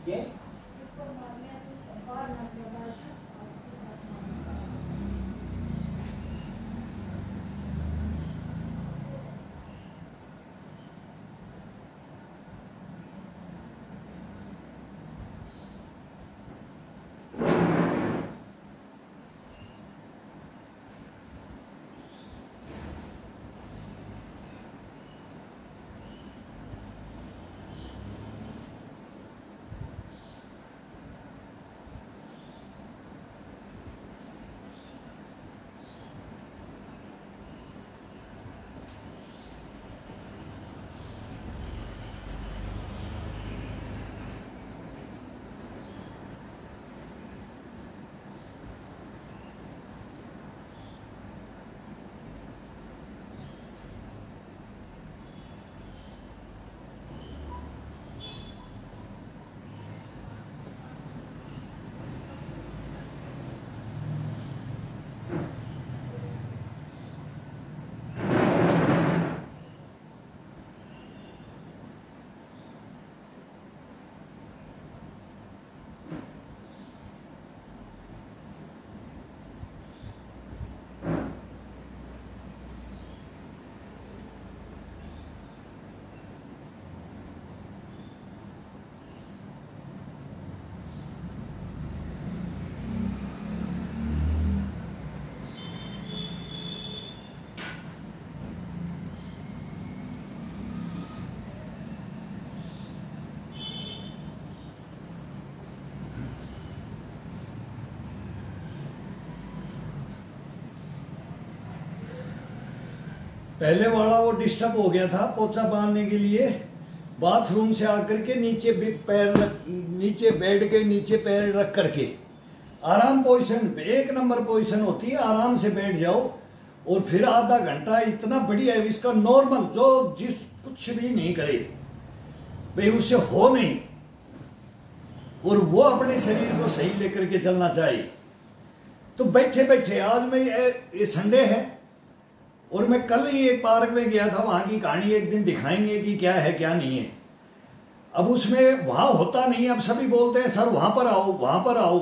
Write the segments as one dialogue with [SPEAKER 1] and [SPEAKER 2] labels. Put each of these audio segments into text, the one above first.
[SPEAKER 1] ये पहले वाला वो डिस्टर्ब हो गया था पोछा बांधने के लिए, बाथरूम से आकर के नीचे नीचे बेड के नीचे पैर रख करके आराम पोजीशन, एक नंबर पोजीशन होती है, आराम से बैठ जाओ और फिर आधा घंटा इतना बढ़िया है इसका नॉर्मल, जो जिस कुछ भी नहीं करे भाई उससे हो नहीं, और वो अपने शरीर को सही लेकर के चलना चाहिए। तो बैठे बैठे आज मैं ये संडे है और मैं कल ही एक पार्क में गया था, वहां की कहानी एक दिन दिखाएंगे कि क्या है क्या नहीं है। अब उसमें वहां होता नहीं, अब सभी बोलते हैं सर वहां पर आओ वहां पर आओ।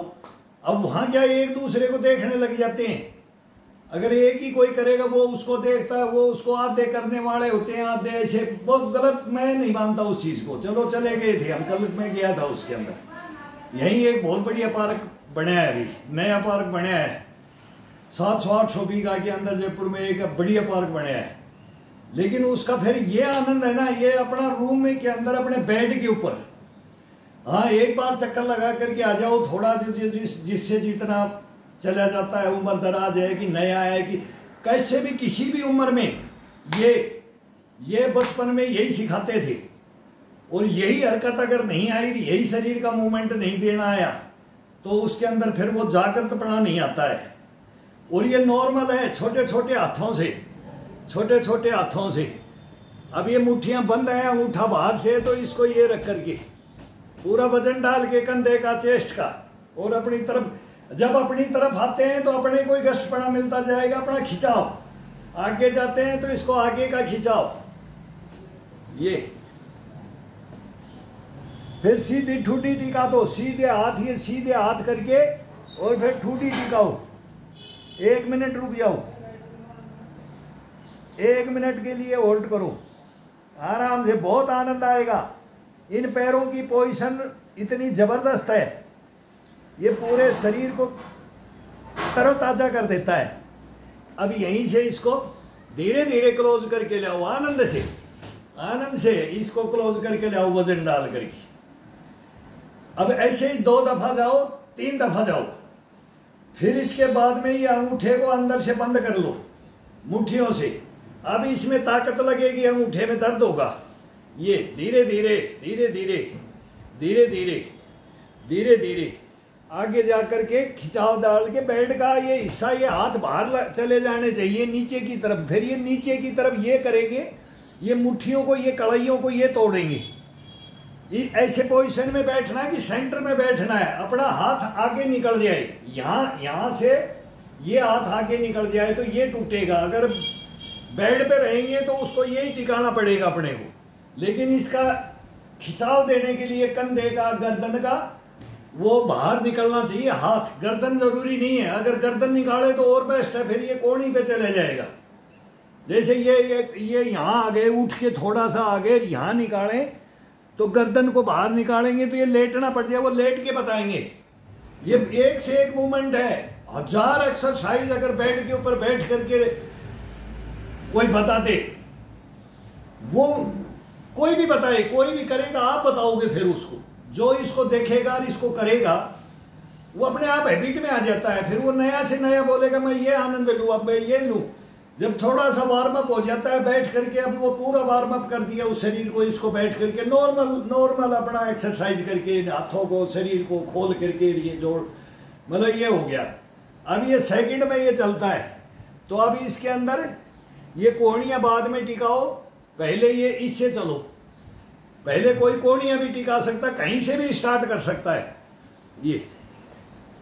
[SPEAKER 1] अब वहां क्या एक दूसरे को देखने लग जाते हैं, अगर एक ही कोई करेगा वो उसको देखता है, वो उसको आधे करने वाले होते हैं, आधे ऐसे, बहुत गलत, मैं नहीं मानता उस चीज को। चलो चले गए थे हम, कल मैं गया था उसके अंदर, यही एक बहुत बढ़िया पार्क बनाया है, अभी नया पार्क बनाया है 700-800 बीघा के अंदर जयपुर में एक बढ़िया पार्क बनाया है। लेकिन उसका फिर ये आनंद है ना, ये अपना रूम में के अंदर अपने बेड के ऊपर, हाँ एक बार चक्कर लगा करके आ जाओ, थोड़ा जिससे जितना चला जाता है, उम्र दराज है कि नया है कि कैसे भी किसी भी उम्र में, ये बचपन में यही सिखाते थे। और यही हरकत अगर नहीं आई, यही शरीर का मूवमेंट नहीं देना आया, तो उसके अंदर फिर वो जागृतपना नहीं आता है। और ये नॉर्मल है, छोटे छोटे हाथों से, छोटे छोटे हाथों से। अब ये मुट्ठियां बंद हैं, अंगूठा बाहर से, तो इसको ये रख करके पूरा वजन डाल के कंधे का, चेस्ट का, और अपनी तरफ, जब अपनी तरफ आते हैं तो अपने कोई गश्तपना मिलता जाएगा, अपना खिंचाव, आगे जाते हैं तो इसको आगे का खिंचाव, ये फिर सीधी ठूठी टिका दो, सीधे हाथ, ये सीधे हाथ करके और फिर ठूठी टिकाओ, 1 मिनट रुक जाओ, 1 मिनट के लिए होल्ड करो, आराम से, बहुत आनंद आएगा। इन पैरों की पोजीशन इतनी जबरदस्त है, ये पूरे शरीर को तरोताजा कर देता है। अब यहीं से इसको धीरे धीरे क्लोज करके लाओ, आनंद से इसको क्लोज करके लाओ, वजन डाल करके। अब ऐसे ही 2 दफा जाओ, 3 दफा जाओ, फिर इसके बाद में ये अंगूठे को अंदर से बंद कर लो मुट्ठियों से। अब इसमें ताकत लगेगी, अंगूठे में दर्द होगा, ये धीरे धीरे धीरे धीरे धीरे धीरे धीरे धीरे आगे जाकर के खिंचाव डाल के बेड का ये हिस्सा, ये हाथ बाहर चले जाने चाहिए नीचे की तरफ, फिर ये नीचे की तरफ ये करेंगे, ये मुट्ठियों को, ये कड़ाइयों को ये तोड़ेंगे। ऐसे पोजीशन में बैठना है कि सेंटर में बैठना है, अपना हाथ आगे निकल जाए, यहाँ से ये हाथ आगे निकल जाए तो ये टूटेगा। अगर बेड पे रहेंगे तो उसको यही टिकाना पड़ेगा अपने को, लेकिन इसका खिंचाव देने के लिए कंधे का, गर्दन का वो बाहर निकलना चाहिए। हाथ, गर्दन जरूरी नहीं है, अगर गर्दन निकाले तो और बेस्ट है, फिर ये कोहनी पे चले जाएगा। जैसे ये यहाँ आगे उठ के थोड़ा सा आगे यहाँ निकालें तो गर्दन को बाहर निकालेंगे तो ये लेटना पड़ जाए, वो लेट के बताएंगे। ये एक से एक मूवमेंट है, 1000 एक्सरसाइज अगर बेड के ऊपर बैठ करके कोई बता दे, वो कोई भी बताए, कोई भी करेगा, आप बताओगे फिर उसको, जो इसको देखेगा और इसको करेगा वो अपने आप हैबिट में आ जाता है। फिर वो नया से नया बोलेगा मैं ये आनंद लूँ, अब मैं ये लूँ। जब थोड़ा सा वार्म अप हो जाता है बैठ करके, अब वो पूरा वार्म अप कर दिया उस शरीर को, इसको बैठ करके नॉर्मल अपना एक्सरसाइज करके, हाथों को शरीर को खोल करके ये जोड़, मतलब ये हो गया। अब ये सेकंड में ये चलता है। तो अब इसके अंदर ये कोहनियाँ बाद में टिकाओ, पहले ये इससे चलो। पहले कोई कोहनियाँ भी टिका सकता, कहीं से भी स्टार्ट कर सकता है ये।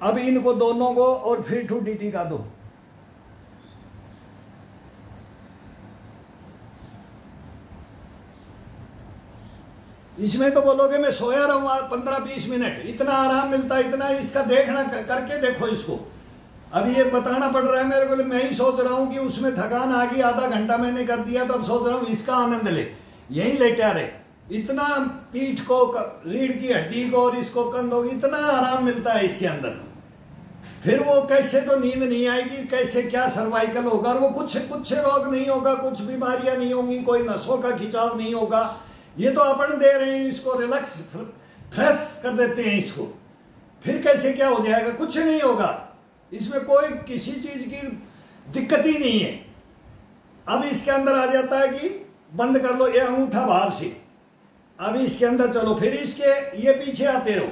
[SPEAKER 1] अब इनको दोनों को और फिर ठुड्डी टिका दो। इसमें तो बोलोगे मैं सोया रहूँ 15-20 मिनट, इतना आराम मिलता है, इतना इसका देखना, करके देखो इसको। अब ये बताना पड़ रहा है मेरे को, मैं ही सोच रहा हूँ कि उसमें थकान आ गई, आधा घंटा मैंने कर दिया, तो अब सोच रहा हूँ इसका आनंद ले, यही लेटा रहे। इतना पीठ को, रीढ़ की हड्डी को और इसको कंधों को इतना आराम मिलता है इसके अंदर। फिर वो कैसे तो नींद नहीं आएगी, कैसे क्या सर्वाइकल होगा, और वो कुछ रोग नहीं होगा, कुछ बीमारियां नहीं होंगी, कोई नसों का खिंचाव नहीं होगा। ये तो अपन दे रहे हैं इसको, रिलैक्स फ्रेश कर देते हैं इसको। फिर कैसे क्या हो जाएगा, कुछ नहीं होगा, इसमें कोई किसी चीज की दिक्कत ही नहीं है। अब इसके अंदर आ जाता है कि बंद कर लो ये अंगूठा बाहर से, अब इसके अंदर चलो, फिर इसके ये पीछे आते रहो।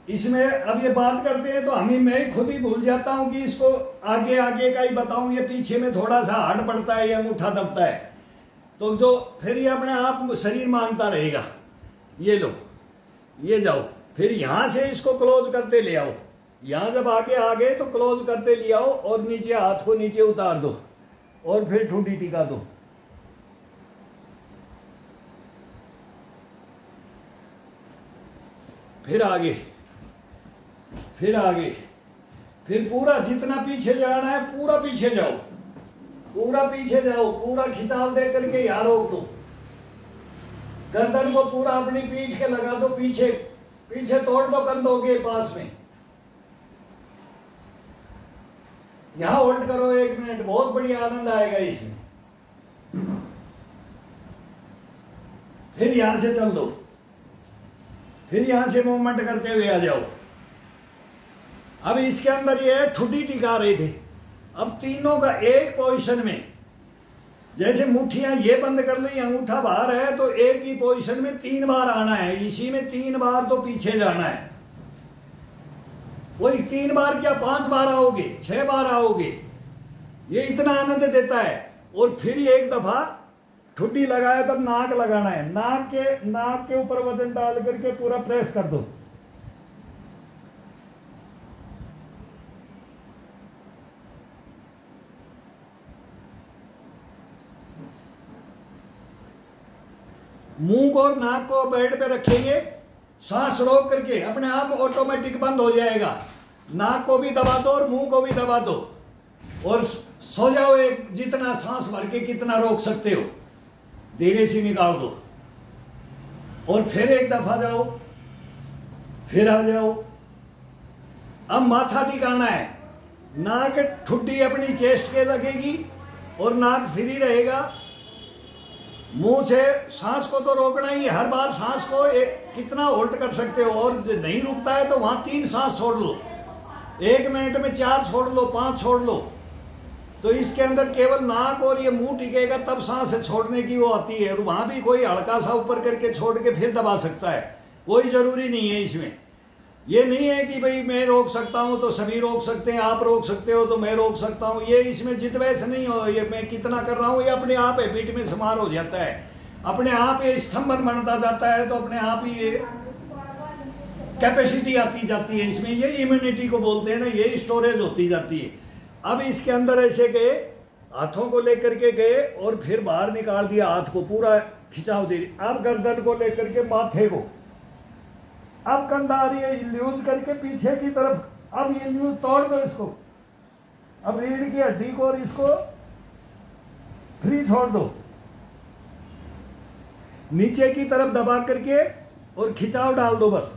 [SPEAKER 1] इसमें अब ये बात करते हैं तो मैं खुद ही भूल जाता हूं कि इसको आगे आगे का ही बताऊं, ये पीछे में थोड़ा सा हार्ड पड़ता है, ये अंगूठा दबता है, तो जो फिर ये अपने आप शरीर मांगता रहेगा। ये लो, ये जाओ, फिर यहां से इसको क्लोज करते ले आओ, यहां जब आगे आ गए तो क्लोज करते ले आओ और नीचे हाथ को नीचे उतार दो और फिर ठुड्डी टिका दो। फिर आगे, फिर आगे, फिर पूरा जितना पीछे जाना है पूरा पीछे जाओ, पूरा पीछे जाओ, पूरा खिंचाव दे करके यहाँ रोक दो। गर्दन को पूरा अपनी पीठ के लगा दो, पीछे पीछे तोड़ दो कंधों के पास में। यहां होल्ड करो 1 मिनट, बहुत बढ़िया आनंद आएगा इसमें। फिर यहां से चल दो, फिर यहां से मूवमेंट करते हुए आ जाओ। अब इसके अंदर ये ठुड्डी टिका रहे थे, अब तीनों का एक पोजीशन में, जैसे मुट्ठियां ये बंद कर ली, अंगूठा बाहर है, तो एक ही पोजीशन में 3 बार आना है, इसी में 3 बार तो पीछे जाना है। वही 3 बार क्या 5 बार आओगे, 6 बार आओगे, ये इतना आनंद देता है। और फिर एक दफा ठुड्डी लगाया तब नाक लगाना है, नाक के ऊपर वजन डाल करके पूरा प्रेस कर दो। मुंह और नाक को बेड पे रखेंगे, सांस रोक करके अपने आप ऑटोमेटिक बंद हो जाएगा। नाक को भी दबा दो और मुंह को भी दबा दो और सो जाओ। एक जितना सांस भर के कितना रोक सकते हो धीरे से निकाल दो और फिर एक दफा जाओ, फिर आ जाओ। अब माथा टिकाना है, नाक ठुड्डी अपनी चेस्ट के लगेगी और नाक फ्री रहेगा। मुंह से सांस को तो रोकना ही है, हर बार सांस को कितना होल्ड कर सकते हो, और नहीं रुकता है तो वहां 3 सांस छोड़ लो, 1 मिनट में 4 छोड़ लो, 5 छोड़ लो। तो इसके अंदर केवल नाक और ये मुंह टिकेगा तब सांस छोड़ने की वो आती है, और वहां भी कोई हल्का सा ऊपर करके छोड़ के फिर दबा सकता है, कोई जरूरी नहीं है इसमें। ये नहीं है कि भाई मैं रोक सकता हूं तो सभी रोक सकते हैं, आप रोक सकते हो तो मैं रोक सकता हूं, ये इसमें जिद वैसे नहीं हो। ये मैं कितना कर रहा हूं ये अपने आप हैबिट में समार हो जाता है, अपने आप ये स्तंभन बनता जाता है, तो अपने आप ही ये कैपेसिटी आती जाती है इसमें, ये इम्यूनिटी को बोलते हैं ना, ये स्टोरेज होती जाती है। अब इसके अंदर ऐसे गए, हाथों को लेकर के गए और फिर बाहर निकाल दिया, हाथ को पूरा खिंचाव दे रही। अब गर्दन को लेकर के माथे को, अब कंधा आ रही है लूज करके पीछे की तरफ, अब ये लूज तोड़ दो इसको, अब रीढ़ की हड्डी को और इसको फ्री छोड़ दो, नीचे की तरफ दबा करके और खिंचाव डाल दो बस।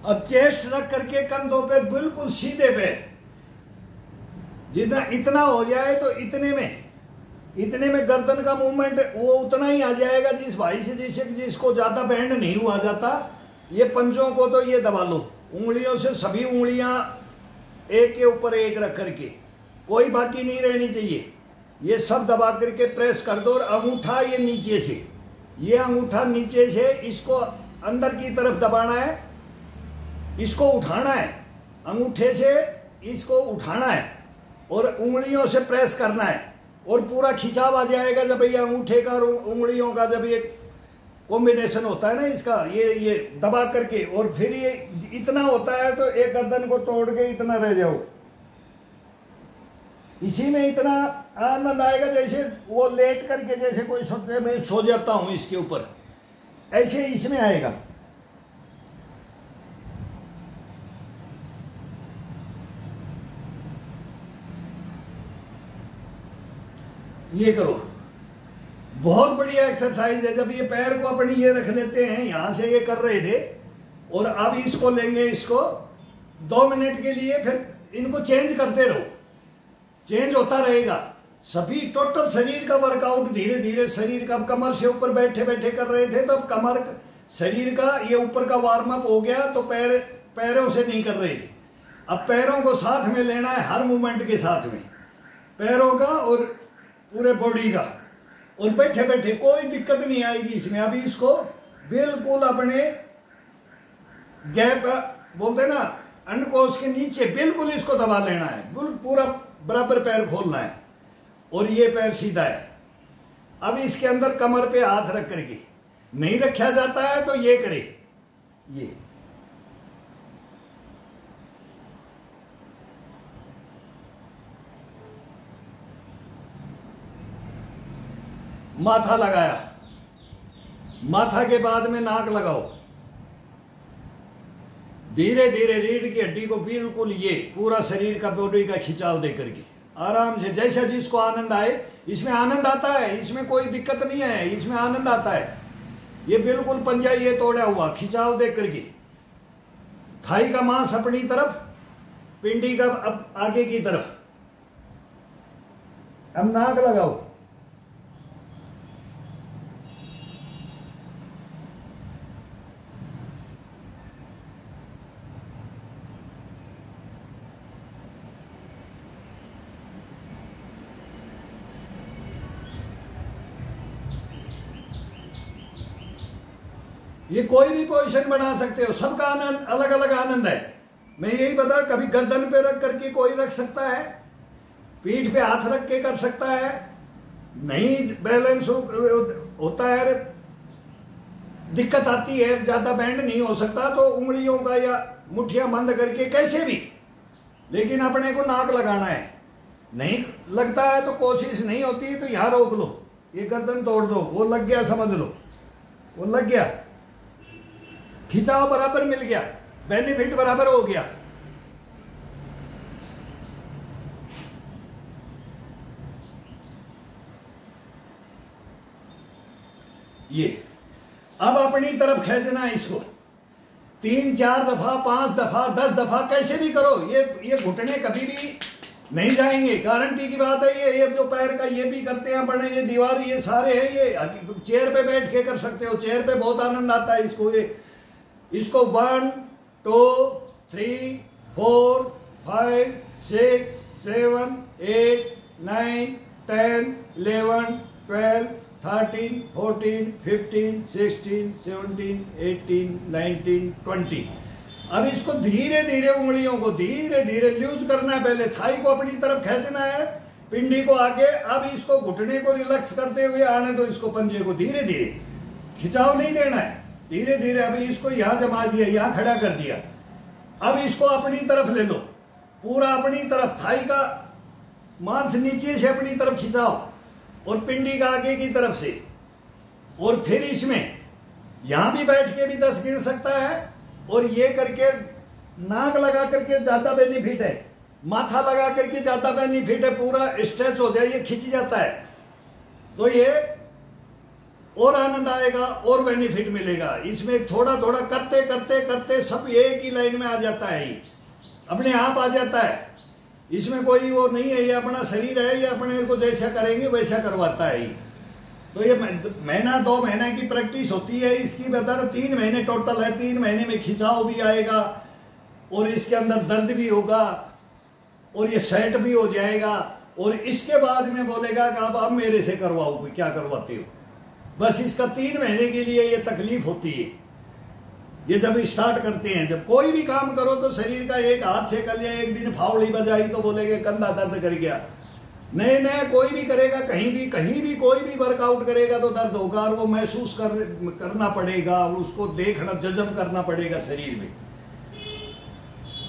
[SPEAKER 1] अब चेस्ट रख करके कंधों पे बिल्कुल सीधे पे, जितना इतना हो जाए तो इतने में गर्दन का मूवमेंट वो उतना ही आ जाएगा जिस भाई से जिसको ज्यादा बैंड नहीं हुआ जाता। ये पंजों को तो ये दबा लो उंगलियों से, सभी उंगलियां एक के ऊपर एक रख करके, कोई बाकी नहीं रहनी चाहिए। ये सब दबा करके प्रेस कर दो। और अंगूठा ये नीचे से, ये अंगूठा नीचे से इसको अंदर की तरफ दबाना है, इसको उठाना है, अंगूठे से इसको उठाना है और उंगलियों से प्रेस करना है और पूरा खिंचाव आ जाएगा। जब ये अंगूठे का और उंगलियों का जब ये कॉम्बिनेशन होता है ना इसका, ये दबा करके, और फिर ये इतना होता है तो एक गर्दन को तोड़ के इतना रह जाओ। इसी में इतना आनंद आएगा जैसे वो लेट करके, जैसे कोई सोचते मैं सो जाता हूं इसके ऊपर, ऐसे इसमें आएगा। ये करो, बहुत बढ़िया एक्सरसाइज है। जब ये पैर को अपनी ये रख लेते हैं, यहां से ये कर रहे थे, और अब इसको लेंगे, इसको 2 मिनट के लिए, फिर इनको चेंज करते रहो, चेंज होता रहेगा। सभी टोटल शरीर का वर्कआउट धीरे धीरे शरीर का, कमर से ऊपर बैठे बैठे कर रहे थे तो कमर शरीर का ये ऊपर का वार्म अप हो गया, तो पैरों से नहीं कर रहे थे। अब पैरों को साथ में लेना है, हर मूवमेंट के साथ में पैरों का और पूरे बॉडी का, और बैठे बैठे कोई दिक्कत नहीं आएगी इसमें। अभी इसको बिल्कुल अपने गैप बोलते ना, अंडकोश के नीचे बिल्कुल इसको दबा लेना है, पूरा बराबर पैर खोलना है, और ये पैर सीधा है। अब इसके अंदर कमर पे हाथ रख करके, नहीं रखा जाता है तो ये करे, ये माथा लगाया, माथा के बाद में नाक लगाओ, धीरे धीरे रीढ़ की हड्डी को बिल्कुल ये पूरा शरीर का बॉडी का खिंचाव दे करके आराम से, जैसा जिसको आनंद आए। इसमें आनंद आता है, इसमें कोई दिक्कत नहीं है, इसमें आनंद आता है। ये बिल्कुल पंजा ये तोड़ा हुआ खिंचाव दे करके, थाई का मांस अपनी तरफ, पिंडी का अब आगे की तरफ। अब नाक लगाओ, ये कोई भी पोजीशन बना सकते हो, सबका आनंद अलग अलग आनंद है। मैं यही बता, कभी गर्दन पे रख करके कोई रख सकता है, पीठ पे हाथ रख के कर सकता है, नहीं बैलेंस होता है, दिक्कत आती है, ज्यादा बैंड नहीं हो सकता तो उंगलियों का या मुट्ठियां बंद करके कैसे भी, लेकिन अपने को नाक लगाना है। नहीं लगता है तो कोशिश नहीं होती तो यहां रोक लो, ये गर्दन तोड़ दो, वो लग गया समझ लो, वो लग गया, खिंचाव बराबर मिल गया, बेनिफिट बराबर हो गया। ये अब अपनी तरफ खींचना है इसको, 3 4 दफा, 5 दफा, 10 दफा, कैसे भी करो, ये घुटने कभी भी नहीं जाएंगे, गारंटी की बात है। ये जो पैर का ये भी करते हैं बड़े, ये दीवार, ये सारे हैं, ये चेयर पे बैठ के कर सकते हो, चेयर पे बहुत आनंद आता है इसको। इसको 1 2 3 4 5 6 7 8 9 10 11 12 13 14 15 16 17 18 19 20। अब इसको धीरे धीरे उंगलियों को धीरे धीरे लूज करना है। पहले थाई को अपनी तरफ खींचना है, पिंडी को आगे। अब इसको घुटने को रिलैक्स करते हुए आने दो, इसको पंजे को धीरे धीरे, खिंचाव नहीं देना है, धीरे धीरे। अभी इसको यहां जमा दिया, यहां खड़ा कर दिया। अब इसको अपनी तरफ ले लो, पूरा अपनी तरफ, थाई का मांस नीचे से अपनी तरफ खिंचाओ और पिंडी का आगे की तरफ से। और फिर इसमें यहां भी बैठ के भी 10 गिन सकता है, और ये करके नाक लगा करके ज्यादा बेनिफिट है, माथा लगा करके ज्यादा बेनिफिट है, पूरा स्ट्रेच हो जाए, ये खिंच जाता है, तो ये और आनंद आएगा और बेनिफिट मिलेगा। इसमें थोड़ा थोड़ा करते करते करते सब एक ही लाइन में आ जाता है, ये अपने आप आ जाता है। इसमें कोई वो नहीं है, ये अपना शरीर है, ये अपने को जैसा करेंगे वैसा करवाता है। तो ये महीना 2 महीने की प्रैक्टिस होती है इसकी, बता 3 महीने टोटल है। 3 महीने में खिंचाव भी आएगा और इसके अंदर दर्द भी होगा और ये सेट भी हो जाएगा। और इसके बाद में बोलेगा कि अब मेरे से करवाओ, क्या करवाते हो। बस इसका 3 महीने के लिए ये तकलीफ होती है। ये जब स्टार्ट करते हैं, जब कोई भी काम करो तो शरीर का एक हाथ से कर लिया, एक दिन फावड़ी बजाई तो बोलेगे कंधा दर्द कर गया। नए नए कोई भी करेगा, कहीं भी कोई भी वर्कआउट करेगा तो दर्द होगा, और वो महसूस करना पड़ेगा, और उसको देखना, जज्ब करना पड़ेगा शरीर में।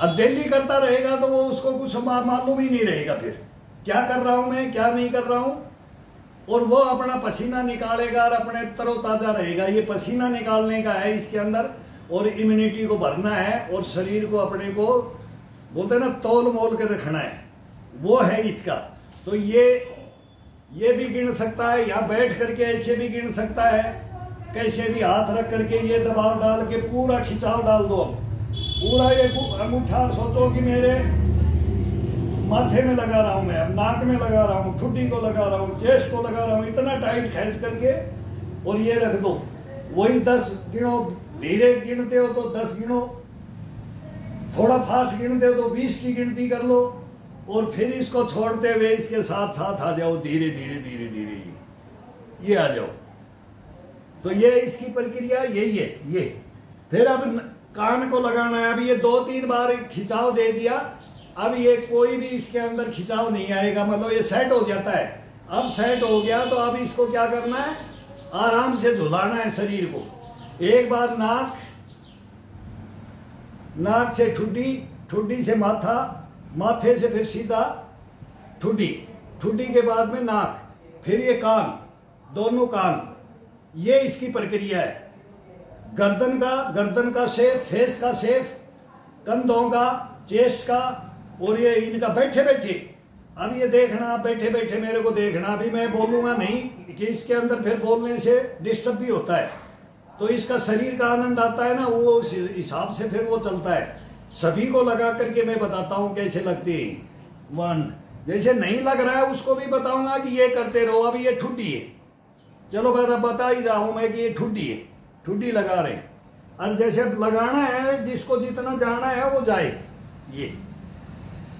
[SPEAKER 1] अब डेली करता रहेगा तो वो उसको कुछ मालूम ही नहीं रहेगा फिर क्या कर रहा हूं मैं, क्या नहीं कर रहा हूं। और वो अपना पसीना निकालेगा और अपने तरोताजा रहेगा। ये पसीना निकालने का है इसके अंदर, और इम्यूनिटी को भरना है, और शरीर को अपने को बोलते हैं ना तोल मोल के रखना है, वो है इसका। तो ये भी गिन सकता है, यहाँ बैठ करके ऐसे भी गिन सकता है, कैसे भी हाथ रख करके ये दबाव डाल के पूरा खिंचाव डाल दो। अब पूरा ये अंगूठा सोचो कि मेरे माथे में लगा रहा हूं मैं, अब नाक में लगा रहा हूं, ठुड्डी को लगा रहा हूं, चेस्ट को लगा रहा हूं, इतना टाइट खींच करके, और ये रख दो। वही 10 गिनो, धीरे गिनते हो तो 10 गिनो, थोड़ा फास्ट गिनते हो तो 20 की गिनती कर लो, और फिर इसको छोड़ते हुए इसके साथ साथ आ जाओ, धीरे धीरे धीरे धीरे ये आ जाओ। तो ये इसकी प्रक्रिया यही है। ये फिर अब कान को लगाना है। अब ये 2-3 बार खिंचाव दे दिया, अब ये कोई भी इसके अंदर खिंचाव नहीं आएगा, मतलब ये सेट हो जाता है। अब सेट हो गया तो अब इसको क्या करना है, आराम से झुलाना है शरीर को। एक बार नाक से ठुड्डी, ठुड्डी से माथा, माथे से फिर सीधा ठुड्डी, ठुड्डी के बाद में नाक, फिर ये कान, दोनों कान। ये इसकी प्रक्रिया है। गर्दन का शेप, फेस का शेप, कंधों का, चेस्ट का, और ये इनका बैठे बैठे। अब ये देखना, बैठे बैठे मेरे को देखना। अभी मैं बोलूंगा नहीं कि इसके अंदर फिर बोलने से डिस्टर्ब भी होता है, तो इसका शरीर का आनंद आता है ना, वो उस हिसाब से फिर वो चलता है। सभी को लगा करके मैं बताता हूं कैसे लगते हैं। 1 जैसे नहीं लग रहा है उसको भी बताऊंगा कि ये करते रहो। अभी ये ठुड्डी है, चलो मैं बता ही रहा हूं मैं कि ये ठुड्डी है, ठुड्डी लगा रहे हैं। अब जैसे लगाना है, जिसको जितना जाना है वो जाए। ये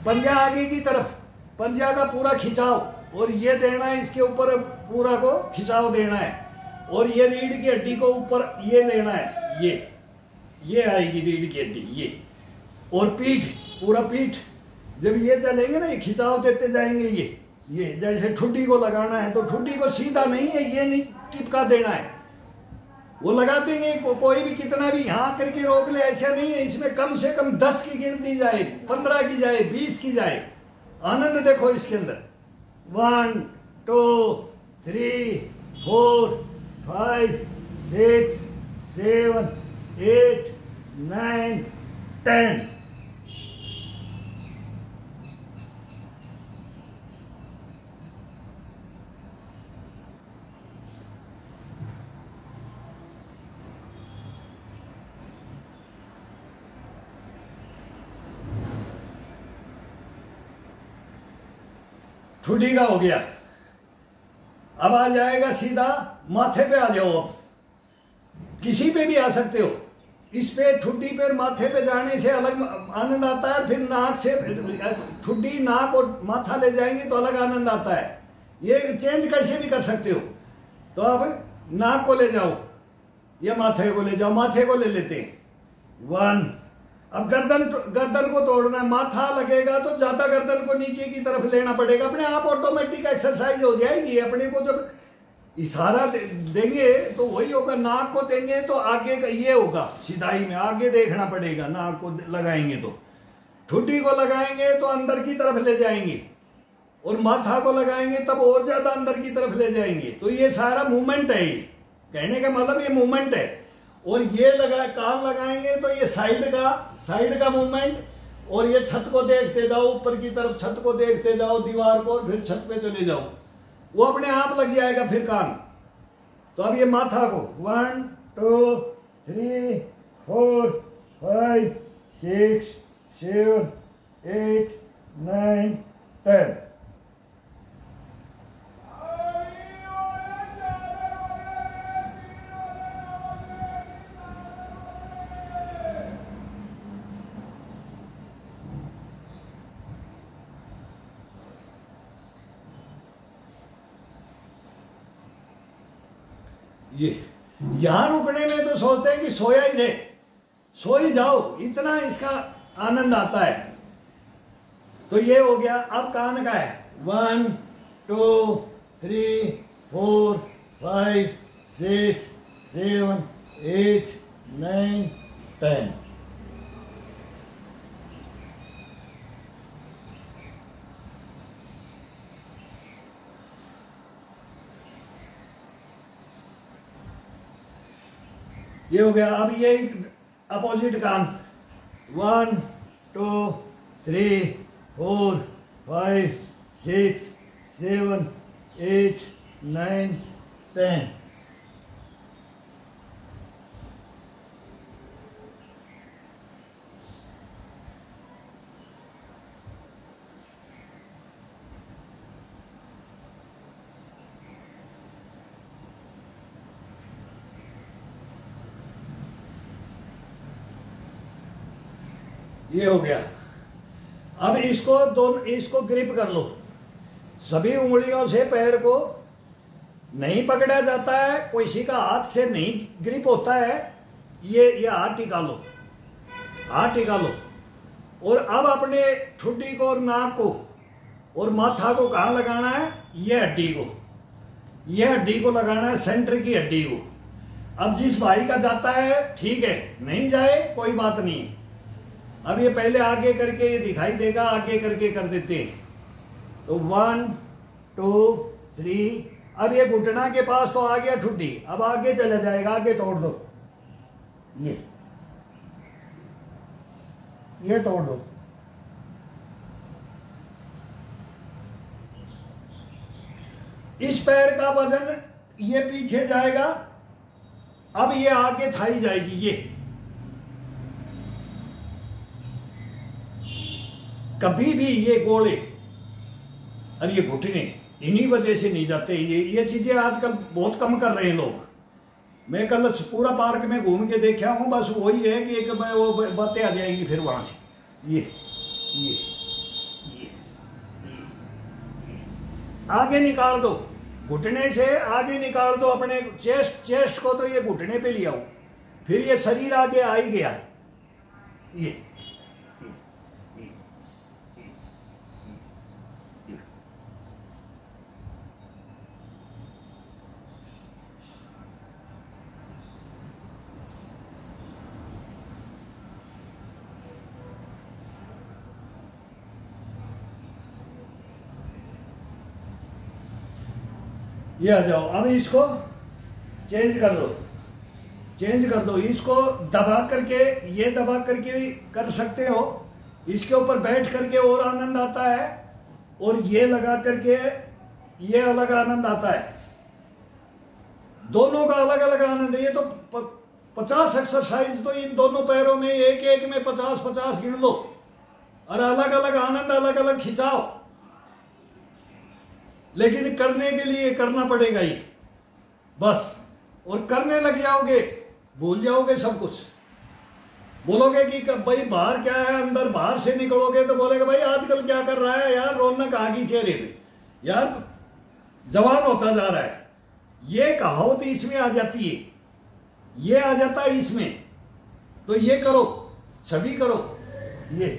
[SPEAKER 1] पंजा आगे की तरफ, पंजा का पूरा खिंचाव, और ये देना है इसके ऊपर, पूरा को खिंचाव देना है। और ये रीढ़ की हड्डी को ऊपर ये लेना है, ये आएगी रीढ़ की हड्डी, ये। और पीठ, पूरा पीठ, जब ये चलेंगे ना, ये खिंचाव देते जाएंगे। ये जैसे ठुड्डी को लगाना है तो ठुड्डी को सीधा नहीं है, ये नहीं टिपका देना है, वो लगा देंगे। कोई भी कितना भी यहाँ करके रोक ले, ऐसा नहीं है। इसमें कम से कम 10 की गिनती जाए, 15 की जाए, 20 की जाए। आनंद देखो इसके अंदर। 1 2 3 4 5 6 7 8 9 10। ठुड्डी का हो गया। अब आ जाएगा सीधा माथे पे आ जाओ। अब किसी पे भी आ सकते हो। इस पे ठुड्डी पे माथे पे जाने से अलग आनंद आता है, फिर नाक से ठुड्डी नाक और माथा ले जाएंगे तो अलग आनंद आता है। ये चेंज कैसे भी कर सकते हो। तो अब नाक को ले जाओ या माथे को ले जाओ। माथे को ले लेते हैं 1। अब गर्दन को तोड़ना है। माथा लगेगा तो ज्यादा गर्दन को नीचे की तरफ लेना पड़ेगा। अपने आप ऑटोमेटिक एक्सरसाइज हो जाएगी। अपने को जब इशारा देंगे तो वही होगा। नाक को देंगे तो आगे का ये होगा, सिधाई में आगे देखना पड़ेगा। नाक को लगाएंगे तो, ठुड्डी को लगाएंगे तो अंदर की तरफ ले जाएंगे, और माथा को लगाएंगे तब और ज्यादा अंदर की तरफ ले जाएंगे। तो ये सारा मूवमेंट है। ये कहने का मतलब ये मूवमेंट है। और ये कान लगाएंगे तो ये साइड का मूवमेंट, और ये छत को देखते जाओ, ऊपर की तरफ छत को देखते जाओ, दीवार को, और फिर छत पे चले जाओ। वो अपने आप लग जाएगा फिर कान। तो अब ये माथा को 1 2 3 4 5 6 7 8 9 10। ये यहां रुकने में तो सोचते हैं कि सोया ही रहे, सो ही जाओ, इतना इसका आनंद आता है। तो ये हो गया। अब कान का है 1 2 3 4 5 6 7 8 9 10। ये हो गया। अब ये अपोजिट कान 1 2 3 4 5 6 7 8 9 10। ये हो गया। अब इसको ग्रिप कर लो। सभी उंगलियों से पैर को नहीं पकड़ा जाता है, किसी का हाथ से नहीं ग्रिप होता है। ये हाथ टिका लो, हाथ टिका लो। और अब अपने ठुड्डी को और नाक को और माथा को कहाँ लगाना है? ये हड्डी को, ये हड्डी को लगाना है, सेंटर की हड्डी को। अब जिस भाई का जाता है ठीक है, नहीं जाए कोई बात नहीं। अब ये पहले आगे करके ये दिखाई देगा, आगे करके कर देते हैं। तो 1 2 3। अब ये घुटना के पास तो आ गया ठुड्डी, अब आगे चला जाएगा, आगे तोड़ दो, ये तोड़ दो। इस पैर का वजन ये पीछे जाएगा, अब ये आगे थाई जाएगी। ये कभी भी ये गोले और ये घुटने इन्हीं वजह से नहीं जाते। ये चीजें आजकल बहुत कम कर रहे हैं लोग। मैं कल पूरा पार्क में घूम के देखा हूँ, बस वही है कि एक वो बातें आ जाएंगी फिर वहां से। ये आगे निकाल दो, घुटने से आगे निकाल दो अपने चेस्ट को। तो ये घुटने पे ले आओ, फिर ये शरीर आगे आ ही गया। ये आ जाओ। अब इसको चेंज कर दो, चेंज कर दो। इसको दबा करके, ये दबा करके भी कर सकते हो, इसके ऊपर बैठ करके और आनंद आता है, और ये लगा करके ये अलग आनंद आता है। दोनों का अलग अलग आनंद है। ये तो 50 एक्सरसाइज तो इन दोनों पैरों में एक एक में 50-50 गिन लो, और अलग अलग आनंद अलग अलग खिंचाओ। लेकिन करने के लिए करना पड़ेगा ही बस। और करने लग जाओगे भूल जाओगे सब कुछ। बोलोगे कि भाई बाहर क्या है, अंदर बाहर से निकलोगे तो बोलेगा भाई आजकल क्या कर रहा है यार, रौनक आ गई चेहरे पे यार, जवान होता जा रहा है। ये कहावत इसमें आ जाती है, ये आ जाता है इसमें। तो ये करो, सभी करो ये।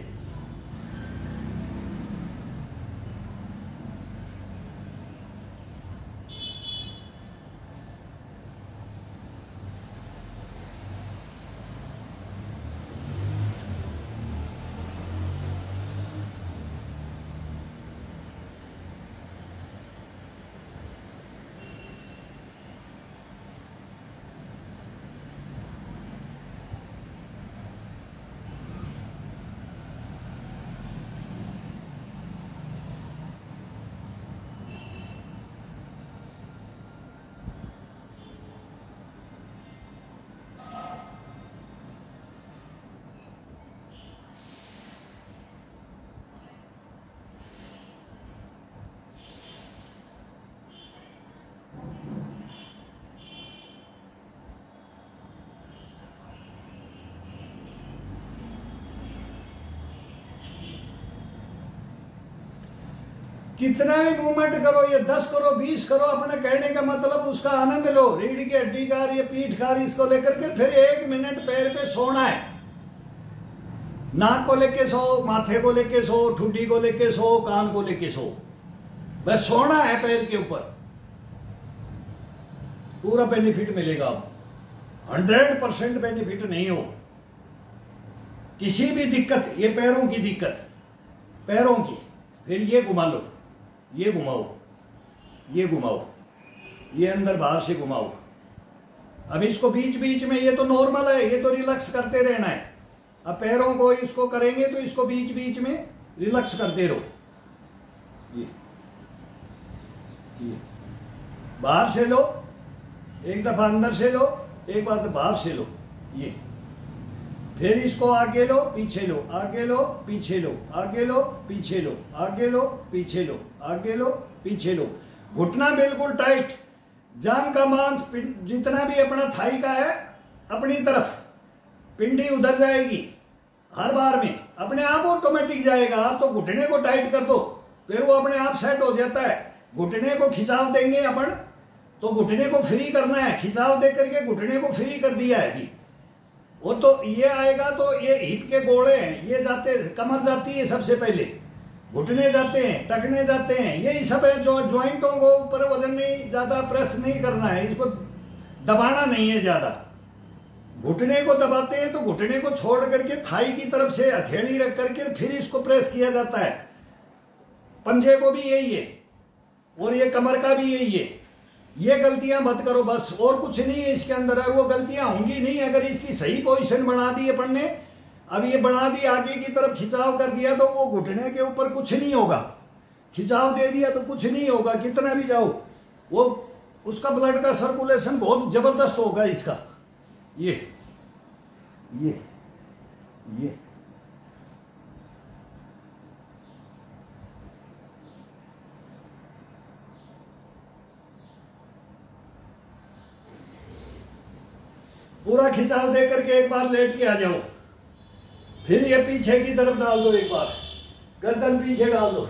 [SPEAKER 1] कितना भी मूवमेंट करो, ये 10 करो 20 करो, अपने कहने का मतलब उसका आनंद लो। रीढ़ की हड्डी का, ये पीठ का, इसको लेकर के फिर 1 मिनट पैर पे सोना है। नाक को लेके सो, माथे को लेके सो, ठुड्डी को लेके सो, कान को लेके सो, बस सोना है पैर के ऊपर। पूरा बेनिफिट मिलेगा आपको, 100% बेनिफिट नहीं हो। किसी भी दिक्कत, ये पैरों की दिक्कत, पैरों की, फिर ये घुमा लो, ये घुमाओ, ये घुमाओ, ये अंदर बाहर से घुमाओ। अब इसको बीच बीच में, ये तो नॉर्मल है, ये तो रिलैक्स करते रहना है। अब पैरों को इसको करेंगे तो इसको बीच बीच में रिलैक्स करते रहो। ये बाहर से लो, एक दफा अंदर से लो, एक बार बाहर से लो। ये फिर इसको आगे लो, पीछे लो, आगे लो, पीछे लो, आगे लो, पीछे लो, आगे लो, पीछे लो, आगे लो, पीछे लो। घुटना बिल्कुल टाइट, जांघ का मांस जितना भी अपना थाई का है अपनी तरफ, पिंडी उधर जाएगी हर बार में, अपने आप ऑटोमेटिक जाएगा। आप तो घुटने को टाइट कर दो, फिर वो अपने आप सेट हो जाता है। घुटने को खिंचाव देंगे अपन, तो घुटने को फ्री करना है, खिंचाव दे करके घुटने को फ्री कर दिया है अभी। वो तो ये आएगा तो ये हिप के गोले हैं, ये जाते, कमर जाती है सबसे पहले, घुटने जाते हैं, टखने जाते हैं, यही सब है। जो ज्वाइंटों को ऊपर वजन नहीं, ज्यादा प्रेस नहीं करना है, इसको दबाना नहीं है ज्यादा। घुटने को दबाते हैं तो घुटने को छोड़ करके थाई की तरफ से हथेली रख करके फिर इसको प्रेस किया जाता है। पंजे को भी यही है और ये कमर का भी यही है। ये गलतियां मत करो बस, और कुछ नहीं है इसके अंदर है। वो गलतियां होंगी नहीं अगर इसकी सही पोजीशन बना दी अपन ने। अब ये बना दी, आगे की तरफ खिंचाव कर दिया तो वो घुटने के ऊपर कुछ नहीं होगा। खिंचाव दे दिया तो कुछ नहीं होगा, कितना भी जाओ, वो उसका ब्लड का सर्कुलेशन बहुत जबरदस्त होगा इसका। ये पूरा खिंचाव दे करके एक बार लेट के आ जाओ। फिर ये पीछे की तरफ डाल दो, एक बार गर्दन पीछे डाल दो।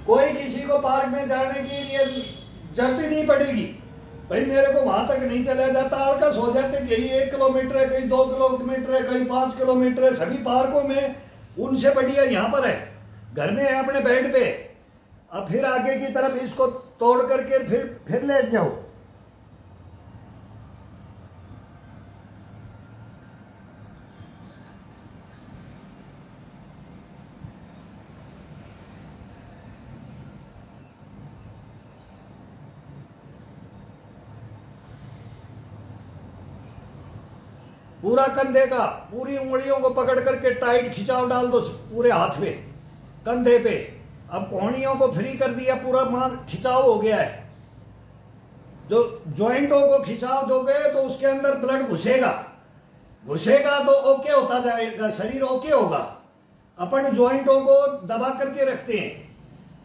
[SPEAKER 1] कोई किसी को पार्क में जाने की लिए जरूरत ही नहीं पड़ेगी। भाई मेरे को वहां तक नहीं चला जाता, आलकस हो जाते, कहीं 1 किलोमीटर है, कहीं 2 किलोमीटर है, कहीं 5 किलोमीटर है। सभी पार्कों में उनसे बढ़िया यहाँ पर है, घर में है अपने बेड पे। अब फिर आगे की तरफ इसको तोड़ करके फिर लेट जाओ। पूरा कंधे का, पूरी उंगलियों को पकड़ करके टाइट खिंचाव डाल दो पूरे हाथ पे, कंधे पे। अब कोहनियों को फ्री कर दिया, पूरा खिंचाव हो गया है। जो जॉइंटों को खिंचाव दोगे तो उसके अंदर ब्लड घुसेगा। घुसेगा तो ओके होता जाएगा, शरीर ओके होगा। अपन जॉइंटों को दबा करके रखते हैं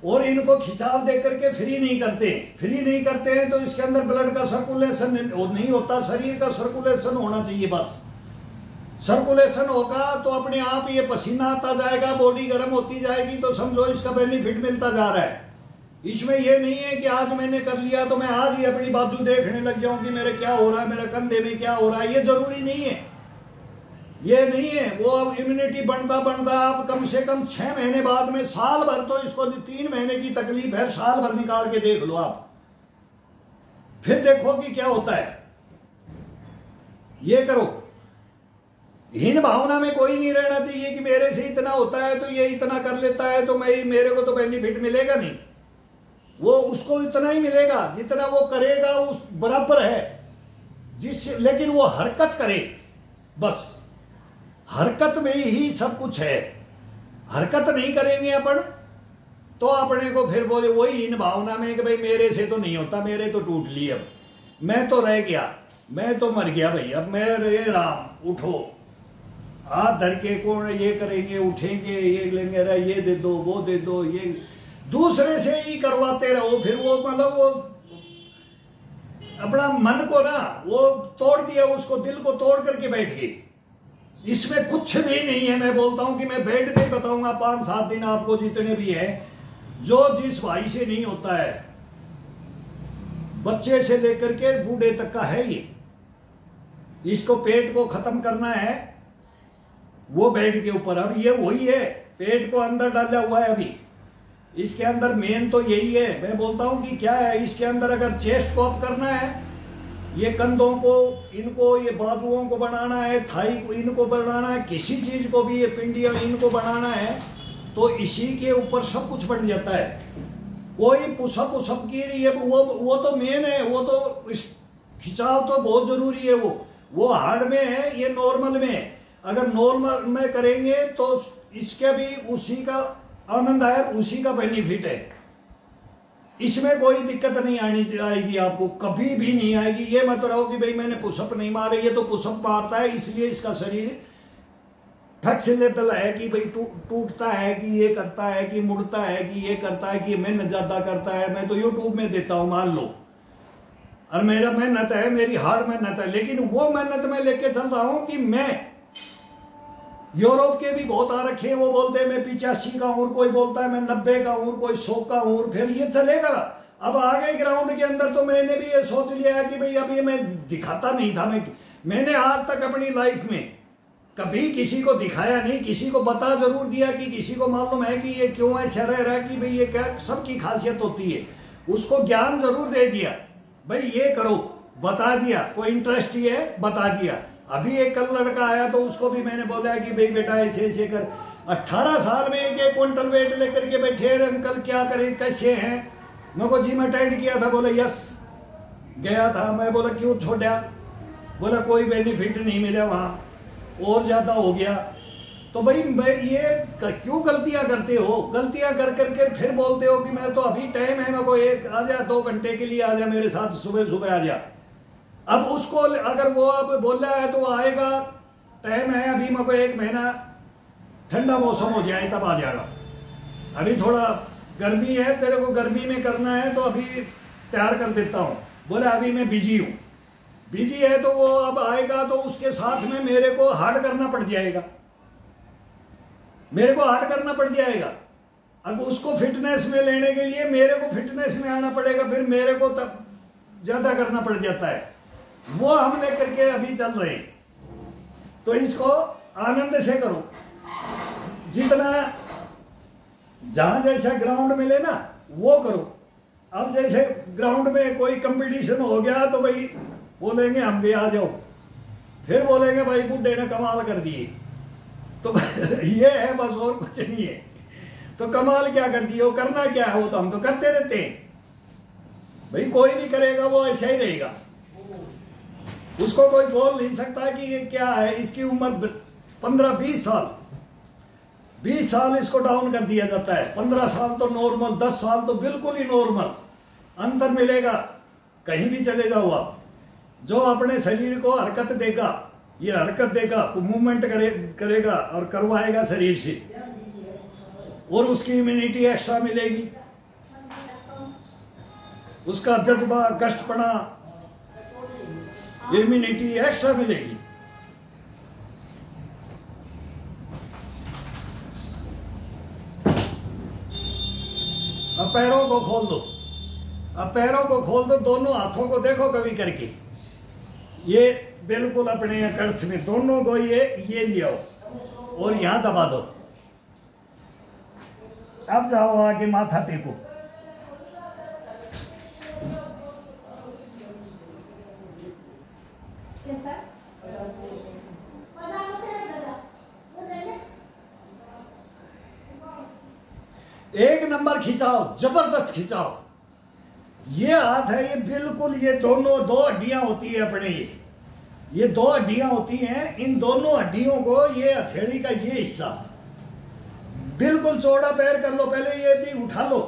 [SPEAKER 1] और इनको खिंचाव दे करके फ्री नहीं करते हैं तो इसके अंदर ब्लड का सर्कुलेशन नहीं होता। शरीर का सर्कुलेशन होना चाहिए, बस सर्कुलेशन होगा तो अपने आप ये पसीना आता जाएगा, बॉडी गर्म होती जाएगी, तो समझो इसका बेनिफिट मिलता जा रहा है। इसमें ये नहीं है कि आज मैंने कर लिया तो मैं आज ही अपनी बाजू देखने लग जाऊं कि मेरे क्या हो रहा है, मेरे कंधे में क्या हो रहा है। ये जरूरी नहीं है, ये नहीं है। वो अब इम्यूनिटी बनता आप कम से कम 6 महीने बाद में, साल भर, तो इसको 3 महीने की तकलीफ है, साल भर निकाल के देख लो आप, फिर देखो कि क्या होता है। ये करो। हीन भावना में कोई नहीं रहना चाहिए कि मेरे से इतना होता है तो ये इतना कर लेता है तो मेरे को तो बेनिफिट मिलेगा नहीं। वो उसको इतना ही मिलेगा जितना वो करेगा, उस बराबर है लेकिन वो हरकत करे, बस हरकत में ही सब कुछ है। हरकत नहीं करेंगे अपन तो अपने को फिर बोले वही इन भावना में कि भाई मेरे से तो नहीं होता, मेरे तो टूट ली, अब मैं तो रह गया, मैं तो मर गया भाई, अब मैं रे राम उठो, हाथ धर के कौन ये करेंगे, उठेंगे, ये लेंगे, अरे ये दे दो, वो दे दो, ये दूसरे से ही करवाते रहो। फिर वो मतलब वो अपना मन को ना वो तोड़ दिया, उसको दिल को तोड़ करके बैठ गए। इसमें कुछ भी नहीं है। मैं बोलता हूं कि मैं बैठ के बताऊंगा 5-7 दिन आपको, जितने भी हैं, जो जिस भाई से नहीं होता है, बच्चे से लेकर के बूढ़े तक का है ये। इसको पेट को खत्म करना है, वो बेड के ऊपर, अब ये वही है, पेट को अंदर डाला हुआ है अभी। इसके अंदर मेन तो यही है। मैं बोलता हूं कि क्या है इसके अंदर, अगर चेस्ट को अप करना है, ये कंधों को, इनको, ये बाजुओं को बनाना है, थाई को, इनको बनाना है, किसी चीज को भी, ये पिंडियां इनको बनाना है, तो इसी के ऊपर सब कुछ बढ़ जाता है। कोई पुशअप की ये वो तो मेन है, वो तो खिंचाव तो बहुत जरूरी है। वो हार्ड में है, ये नॉर्मल में है। अगर नॉर्मल में करेंगे तो इसके भी उसी का आनंद है, उसी का बेनिफिट है। इसमें कोई दिक्कत नहीं आएगी आपको, कभी भी नहीं आएगी। ये मत रहो कि भाई मैंने पुशअप नहीं मारे, ये तो पुशअप मारता है इसलिए इसका शरीर फ्लेक्सिबल है, कि भाई टूटता है, कि ये करता है, कि मुड़ता है, कि ये करता है, कि मेहनत ज्यादा करता है। मैं तो यूट्यूब में देता हूं, मान लो, और मेरा मेहनत है, मेरी हार्ड मेहनत है, लेकिन वो मेहनत में लेके चल रहा हूं कि मैं, यूरोप के भी बहुत आ रखे हैं, वो बोलते हैं मैं 85 का हूं, कोई बोलता है मैं 90 का हूं, कोई 100 का हूं, फिर ये चलेगा। अब आ गए ग्राउंड के अंदर तो मैंने भी ये सोच लिया है कि भाई अब ये मैं दिखाता नहीं था। मैंने आज तक अपनी लाइफ में कभी किसी को दिखाया नहीं, किसी को बता जरूर दिया कि किसी को मालूम है कि ये क्यों ऐसा रह रहा है, कि भाई ये क्या सबकी खासियत होती है, उसको ज्ञान जरूर दे दिया, भाई ये करो, बता दिया, कोई इंटरेस्ट ही है बता दिया। अभी एक कल लड़का आया तो उसको भी मैंने बोला कि भाई बेटा ऐसे ऐसे कर, 18 साल में 1 क्विंटल वेट लेकर के बैठे, अंकल क्या करें, कैसे हैं। मैं को जिम अटेंड किया था, बोला यस गया था। मैं बोला क्यों छोड़ा, बोला कोई बेनिफिट नहीं मिला वहाँ, और ज्यादा हो गया। तो भाई मैं ये क्यों गलतियां करते हो, गलतियां कर करके फिर बोलते हो कि मैं तो अभी टाइम है, मेरे को एक आ जा, 2 घंटे के लिए आ जा मेरे साथ, सुबह सुबह आ जा। अब उसको अगर वो अब बोल रहा है तो वो आएगा, टाइम है अभी, मेरे को 1 महीना ठंडा मौसम हो जाए तब आ जाएगा। अभी थोड़ा गर्मी है, तेरे को गर्मी में करना है तो अभी तैयार कर देता हूँ। बोला अभी मैं बिजी हूँ, बिजी है तो वो अब आएगा तो उसके साथ में मेरे को हार्ड करना पड़ जाएगा, मेरे को हार्ड करना पड़ जाएगा। अब उसको फिटनेस में लेने के लिए मेरे को फिटनेस में आना पड़ेगा, फिर मेरे को तब ज्यादा करना पड़ जाता है। वो हम लेकर के अभी चल रहे हैं, तो इसको आनंद से करो, जितना जहां जैसा ग्राउंड मिले ना वो करो। अब जैसे ग्राउंड में कोई कंपटीशन हो गया तो भाई बोलेंगे हम भी आ जाओ, फिर बोलेंगे भाई बुड्ढे ने कमाल कर दिए, तो ये है बस, और कुछ नहीं है। तो कमाल क्या कर दिए, वो करना क्या है, वो तो हम तो करते रहते हैं भाई। कोई भी करेगा वो ऐसा ही रहेगा, उसको कोई बोल नहीं सकता कि ये क्या है। इसकी उम्र 15-20 साल, 20 साल इसको डाउन कर दिया जाता है, 15 साल तो नॉर्मल, 10 साल तो बिल्कुल ही नॉर्मल। अंतर मिलेगा, कहीं भी चले जाओ आप, जो अपने शरीर को हरकत देगा ये हरकत देगा, मूवमेंट करेगा और करवाएगा शरीर से, और उसकी इम्यूनिटी एक्स्ट्रा मिलेगी, उसका जज्बा कष्टपना इम्यूनिटी एक्स्ट्रा मिलेगी। अब पैरों को खोल दो, अब पैरों को खोल दो, दोनों हाथों को देखो कभी करके, ये बिल्कुल अपने कड़छ में दोनों को ये ले आओ और यहां दबा दो। अब जाओ आगे माथा टेको। एक नंबर खिंचाओ, जबरदस्त खिंचाओ। ये हाथ है, ये बिल्कुल, ये दोनों दो हड्डियां होती है अपने, ये दो हड्डियां होती हैं, इन दोनों हड्डियों को, ये हथेली का ये हिस्सा बिल्कुल चौड़ा पैर कर लो, पहले ये चीज उठा लो,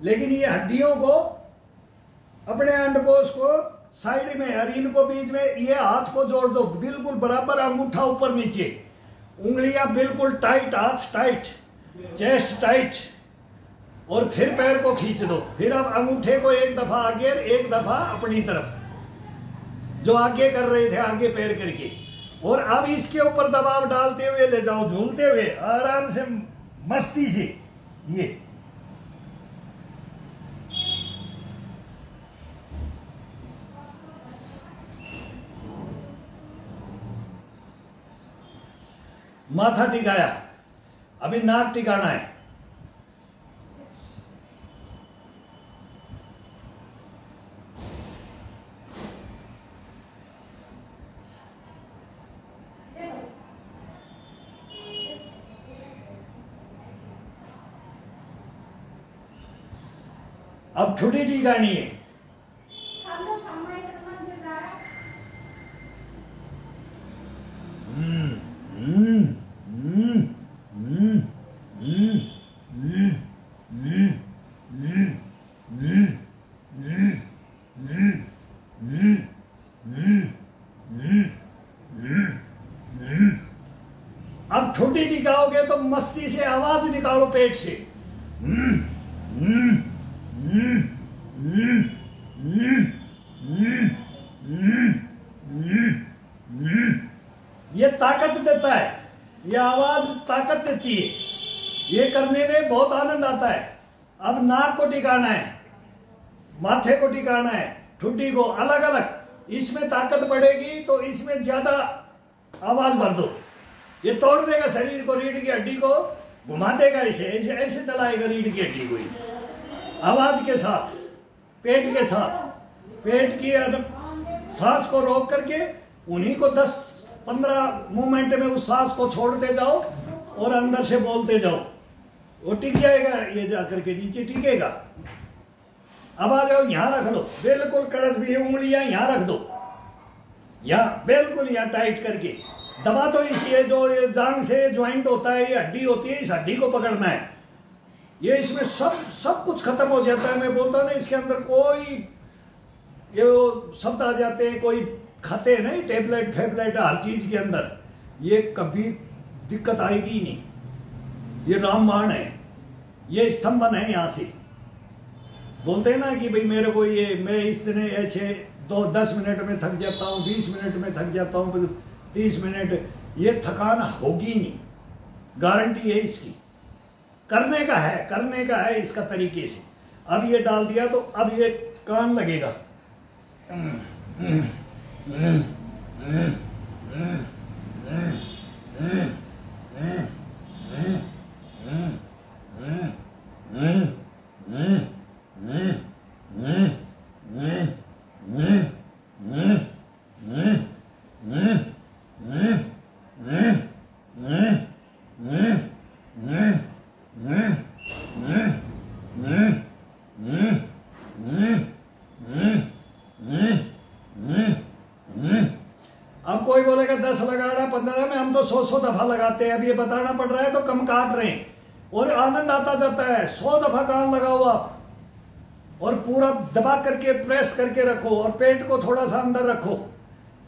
[SPEAKER 1] लेकिन ये हड्डियों को, अपने अंडकोश को साइड में और इनको बीच में, ये हाथ को जोड़ दो बिल्कुल बराबर, अंगूठा ऊपर नीचे, उंगलियां बिल्कुल टाइट, हाथ टाइट, चेस्ट टाइट, और फिर पैर को खींच दो। फिर अब अंगूठे को एक दफा आगे, एक दफा अपनी तरफ, जो आगे कर रहे थे आगे पैर करके, और अब इसके ऊपर दबाव डालते हुए ले जाओ, झूलते हुए आराम से, मस्ती से। ये माथा टिकाया, अभी नाक टिकाना है। अब ठुडी टिकानी है। अब ठुडी टिकाओगे तो मस्ती से आवाज निकालो पेट से। ये ताकत देता है, ये आवाज ताकत देती है, ये करने में बहुत आनंद आता है। अब नाक को टिकाना है, माथे को टिकाना है, ठुड्डी को अलग अलग, इसमें ताकत बढ़ेगी तो इसमें ज्यादा आवाज भर दो, ये तोड़ देगा शरीर को, रीढ़ की हड्डी को घुमा देगा, इसे ऐसे चलाएगा रीढ़ की हड्डी को, आवाज के साथ, पेट के साथ, पेट की सांस को रोक करके उन्हीं को 10-15 मूवमेंट में उस सांस को छोड़ते जाओ और अंदर से बोलते जाओ, वो टिक जाएगा, ये जाकर के नीचे टिकेगा। अब आ जाओ, यहां रख लो बिल्कुल कड़क भी, उंगलियां यहां रख दो, यहां बिल्कुल यहां टाइट करके दबा दो। ये जो ये जांग से ज्वाइंट होता है, ये हड्डी होती है, इस हड्डी को पकड़ना है, ये इसमें सब कुछ खत्म हो जाता है। मैं बोलता हूं ना, इसके अंदर कोई ये शब्द आ जाते हैं, कोई खाते हैं नहीं टेबलेट फेबलेट हर चीज के अंदर, ये कभी दिक्कत आएगी ही नहीं। ये रामबाण है, ये स्तंभन है। यहां से बोलते हैं ना कि भाई मेरे को ये, मैं इस दिन ऐसे 10 मिनट में थक जाता हूँ, 20 मिनट में थक जाता हूँ, 30 मिनट, ये थकान होगी नहीं, गारंटी है इसकी। करने का है, करने का है इसका तरीके से। अब ये डाल दिया तो अब ये कान लगेगा, अब कोई बोलेगा 10 लगाना 15 में, हम तो 100 दफा लगाते हैं। अब ये बताना पड़ रहा है तो कम काट रहे हैं और आनंद आता जाता है। 100 दफा कान लगाओ आप और पूरा दबा करके प्रेस करके रखो और पेट को थोड़ा सा अंदर रखो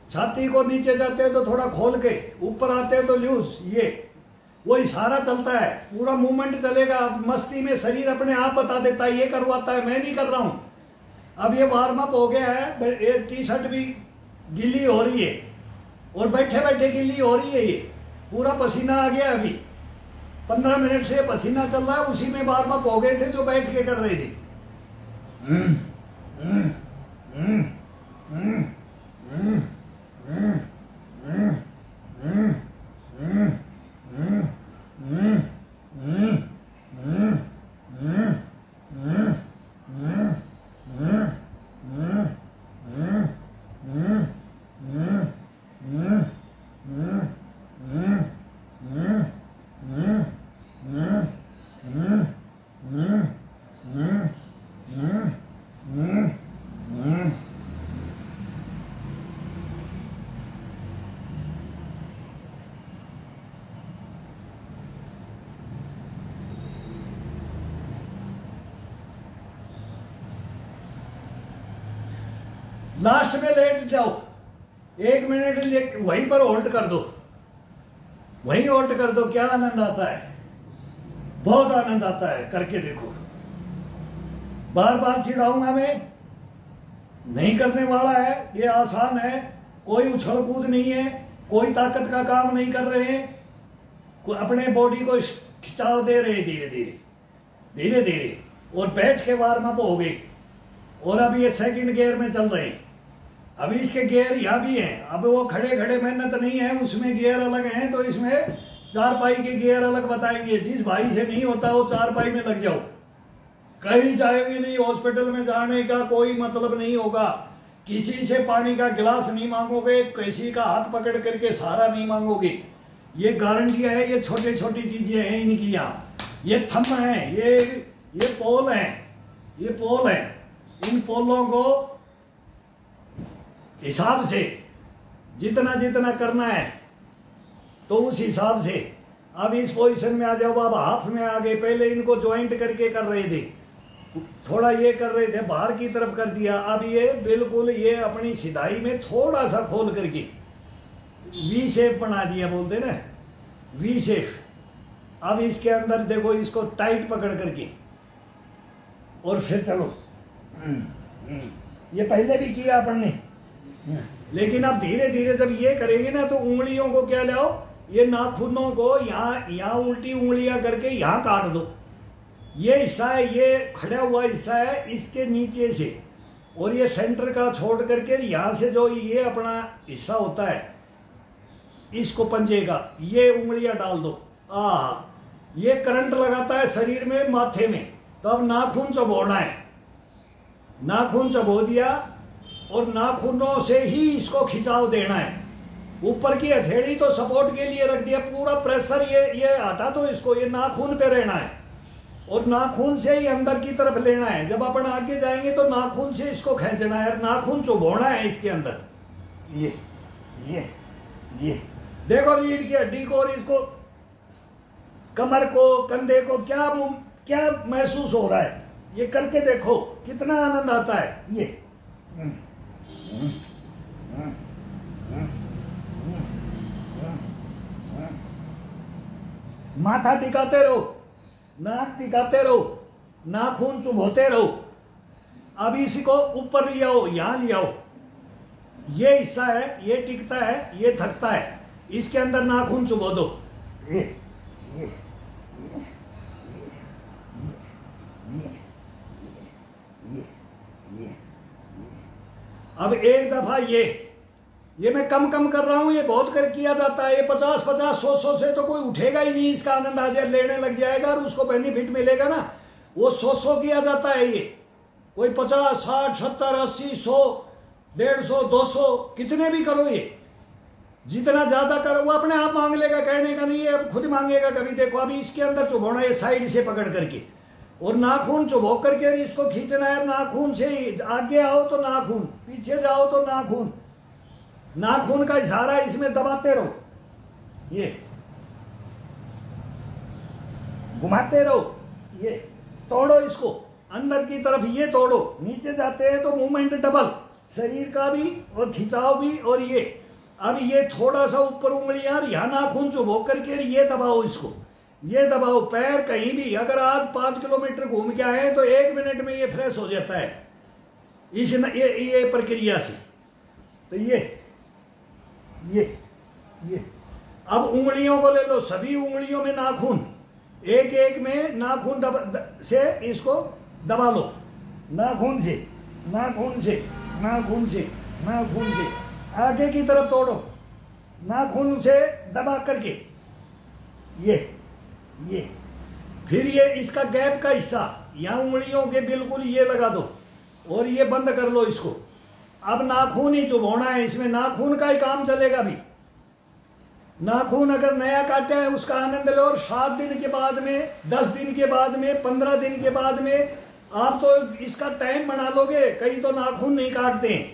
[SPEAKER 1] छाती को नीचे जाते हैं तो थोड़ा खोल के, ऊपर आते हैं तो लूज, ये वो इशारा चलता है, पूरा मूवमेंट चलेगा। मस्ती में शरीर अपने आप बता देता है, ये करवाता है, मैं नहीं कर रहा हूँ। अब ये वार्म अप हो गया है, ये टी शर्ट भी गीली हो रही है और बैठे बैठे गीली हो रही है, ये पूरा पसीना आ गया। अभी 15 मिनट से पसीना चल रहा है, उसी में वार्म अप हो गए थे जो बैठ के कर रहे थे। लास्ट में लेट जाओ, 1 मिनट वहीं पर होल्ड कर दो, वहीं होल्ड कर दो। क्या आनंद आता है, बहुत आनंद आता है, करके देखो। बार बार चिढ़ाऊंगा मैं, नहीं करने वाला है, ये आसान है, कोई उछल कूद नहीं है, कोई ताकत का काम नहीं कर रहे हैं, अपने बॉडी को खिंचाव दे रहे धीरे धीरे धीरे धीरे, और बैठ के वार्म अप हो गई। और अब ये सेकंड गियर में चल रहे हैं, अभी इसके गियर यहाँ भी हैं। अब वो खड़े खड़े मेहनत नहीं है, उसमें गियर अलग हैं, तो इसमें 4 पाई के गियर अलग बताएंगे। जिस भाई से नहीं होता वो 4 पाई में लग जाओ, कहीं जाएंगे नहीं, हॉस्पिटल में जाने का कोई मतलब नहीं होगा, किसी से पानी का गिलास नहीं मांगोगे, किसी का हाथ पकड़ करके सहारा नहीं मांगोगे, ये गारंटी है। ये छोटी छोटी चीजें हैं इनकी, यहाँ ये थंब है, ये पोल है, ये पोल है। इन पोलों को हिसाब से जितना जितना करना है तो उस हिसाब से। अब इस पोजीशन में आ जाओ, अब हाफ में आ गए। पहले इनको ज्वाइंट करके कर रहे थे, थोड़ा ये कर रहे थे, बाहर की तरफ कर दिया। अब ये बिल्कुल ये अपनी सिधाई में थोड़ा सा खोल करके वी शेप बना दिया, बोलते ना वी शेप। अब इसके अंदर देखो, इसको टाइट पकड़ करके और फिर चलो। ये पहले भी किया अपन ने, लेकिन अब धीरे धीरे जब ये करेंगे ना, तो उंगलियों को क्या लाओ, ये नाखूनों को यहाँ उल्टी उंगलियां करके यहाँ काट दो। ये हिस्सा है, ये खड़ा हुआ हिस्सा है, इसके नीचे से, और ये सेंटर का छोड़ करके यहाँ से जो ये अपना हिस्सा होता है, इसको पंजे का ये उंगलियां डाल दो। ये करंट लगाता है शरीर में, माथे में। तो अब नाखून चबोना है, नाखून चबो दिया और नाखूनों से ही इसको खिंचाव देना है। ऊपर की हथेली तो सपोर्ट के लिए रख दिया, पूरा प्रेशर ये हटा दो इसको, ये नाखून पे रहना है और नाखून से ही अंदर की तरफ लेना है। जब अपन आगे जाएंगे तो नाखून से इसको खींचना है, नाखून चुभोना है इसके अंदर। ये देखो रीढ़ की हड्डी को और इसको, कमर को, कंधे को क्या महसूस हो रहा है, ये करके देखो कितना आनंद आता है। ये माथा टिकाते रहो, नाक टिकाते रहो, नाखून चुभोते रहो। अब इसी को ऊपर ले आओ, यहां ले आओ। ये हिस्सा है, ये टिकता है, ये थकता है, इसके अंदर नाखून चुभो दो। ये अब एक दफा ये मैं कम कर रहा हूं, ये बहुत कर किया जाता है। ये 50 100 से तो कोई उठेगा ही नहीं, इसका आनंद आ जाए, लेने लग जाएगा और उसको बेनिफिट मिलेगा ना। वो 100 किया जाता है, ये कोई 50 60 70 80 100 150 200 कितने भी करो, ये जितना ज्यादा करो वो अपने आप मांग लेगा, कहने का नहीं है, अब खुद मांगेगा कभी। देखो अभी इसके अंदर चुभोना, ये साइड से पकड़ करके और नाखून चुभो करके इसको खींचना है। नाखून से ही आगे आओ तो नाखून, पीछे जाओ तो नाखून, नाखून का इशारा इसमें दबाते रहो, ये घुमाते रहो, ये तोड़ो इसको अंदर की तरफ, ये तोड़ो। नीचे जाते हैं तो मूवमेंट डबल, शरीर का भी और खिंचाव भी। और ये अब ये थोड़ा सा ऊपर उंगलियां, यहाँ नाखून चुभो करके ये दबाओ, इसको ये दबाओ। पैर कहीं भी अगर आज 5 किलोमीटर घूम के आए तो 1 मिनट में ये फ्रेश हो जाता है इस ये प्रक्रिया से। तो ये अब उंगलियों को ले लो, सभी उंगलियों में नाखून, एक एक में नाखून से इसको दबा लो, नाखून से नाखून से नाखून से नाखून से आगे की तरफ तोड़ो, नाखून से दबा करके ये फिर ये इसका गैप का हिस्सा यहाँ उंगलियों के बिल्कुल ये लगा दो और ये बंद कर लो इसको। अब नाखून ही चुभोना है, इसमें नाखून का ही काम चलेगा भी। नाखून अगर नया काटा है उसका आनंद लो, और 7 दिन के बाद में, 10 दिन के बाद में, 15 दिन के बाद में आप तो इसका टाइम बना लोगे। कई तो नाखून नहीं काटते हैं,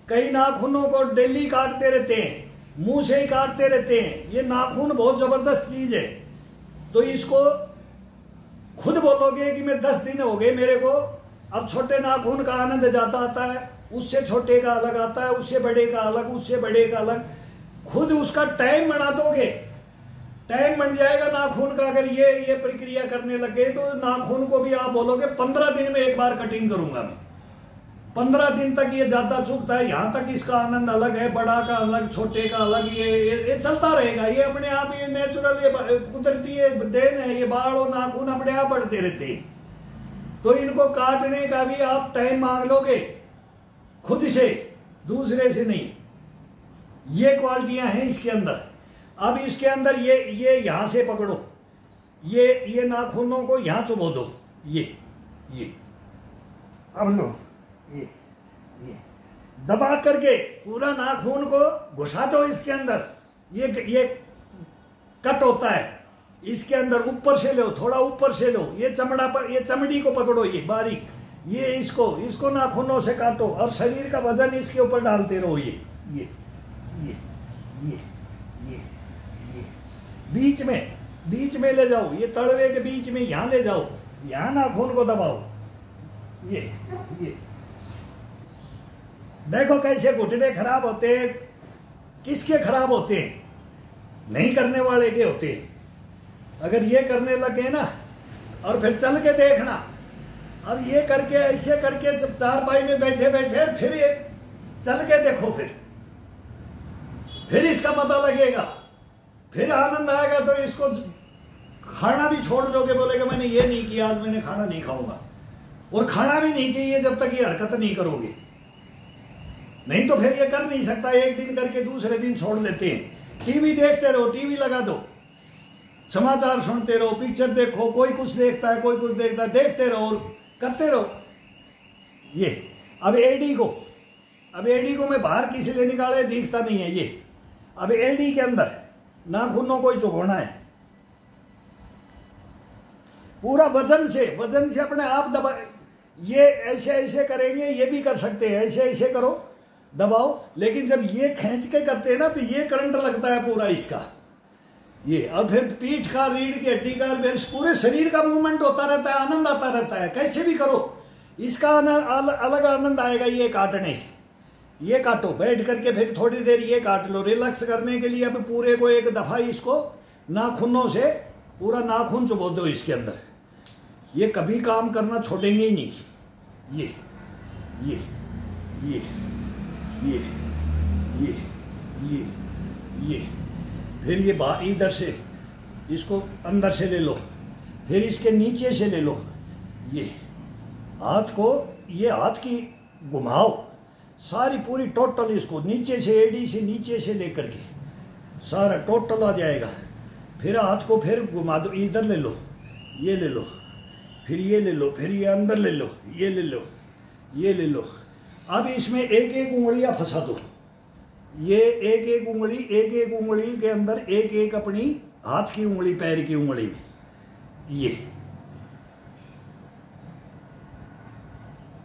[SPEAKER 1] कई नाखूनों को डेली काटते रहते हैं, मुंह से ही काटते रहते हैं। ये नाखून बहुत जबरदस्त चीज है। तो इसको खुद बोलोगे कि मैं 10 दिन हो गए मेरे को, अब छोटे नाखून का आनंद जाता आता है, उससे छोटे का अलग आता है, उससे बड़े का अलग, उससे बड़े का अलग। खुद उसका टाइम बना दोगे, टाइम बन जाएगा नाखून का। अगर ये प्रक्रिया करने लग गए तो नाखून को भी आप बोलोगे 15 दिन में एक बार कटिंग करूंगा मैं। 15 दिन तक ये ज्यादा चुकता है, यहां तक इसका आनंद अलग है, बड़ा का अलग, छोटे का अलग। ये चलता रहेगा, ये अपने आप, ये नेचुरल, ये कुदरती देन है। ये बाल और नाखून अपने आप बढ़ते रहते हैं। तो इनको काटने का भी आप टाइम मांग लोगे खुद से, दूसरे से नहीं। ये क्वालिटियां हैं इसके अंदर। अब इसके अंदर ये यहां से पकड़ो, ये नाखूनों को यहां चुभो दो, ये अब लो, ये दबा करके पूरा नाखून को घुसा दो इसके अंदर। ये कट होता है इसके अंदर, ऊपर से लो, थोड़ा ऊपर से लो, ये चमड़ा पर, ये चमड़ी को पकड़ो, ये बारीक, ये इसको नाखूनों से काटो और शरीर का वजन इसके ऊपर डालते रहो। ये बीच में ले जाओ, ये तड़वे के बीच में यहां ले जाओ, यहां नाखून को दबाओ। ये देखो कैसे घुटने खराब होते हैं। किसके खराब होते हैं? नहीं करने वाले के होते हैं। अगर ये करने लगे ना, और फिर चल के देखना, अब ये करके ऐसे करके जब चारपाई में बैठे बैठे फिर ये चल के देखो, फिर इसका पता लगेगा, फिर आनंद आएगा। तो इसको खाना भी छोड़ दोगे, बोलेगा मैंने ये नहीं किया, आज मैंने खाना नहीं खाऊंगा। और खाना भी नहीं चाहिए जब तक ये हरकत नहीं करोगे, नहीं तो फिर ये कर नहीं सकता। एक दिन करके दूसरे दिन छोड़ देते हैं। टीवी देखते रहो, टीवी लगा दो, समाचार सुनते रहो, पिक्चर देखो, कोई कुछ देखता है, कोई कुछ देखता है, देखते रहो और करते रहो। ये अब एडी को मैं बाहर किसी लिए निकाले दिखता नहीं है। ये अब एडी के अंदर नाखूनों को ही चुभोना है पूरा, वजन से अपने आप दबा। ये ऐसे करेंगे, ये भी कर सकते हैं, ऐसे करो, दबाओ। लेकिन जब ये खींच के करते हैं ना, तो ये करंट लगता है पूरा इसका, ये। और फिर पीठ का, रीढ़ की हड्डी का, फिर पूरे शरीर का मूवमेंट होता रहता है, आनंद आता रहता है। कैसे भी करो, इसका अलग आनंद आएगा ये काटने से। ये काटो बैठ करके, फिर थोड़ी देर ये काट लो रिलैक्स करने के लिए। अब पूरे को एक दफा इसको नाखूनों से पूरा नाखून चुभो दो इसके अंदर। ये कभी काम करना छोड़ेंगे ही नहीं। ये फिर ये इधर से इसको अंदर से ले लो, फिर इसके नीचे से ले लो। ये हाथ को, ये हाथ की घुमाओ सारी पूरी टोटल, इसको नीचे से, एडी से नीचे से लेकर के सारा टोटल आ जाएगा। फिर हाथ को फिर घुमा दो, इधर ले लो, ये ले लो, फिर ये ले लो, फिर ये अंदर ले लो, ये ले लो, ये ले लो। अब इसमें एक एक उंगलियां फंसा दो। ये एक एक उंगली के अंदर एक अपनी हाथ की उंगली, पैर की उंगली में ये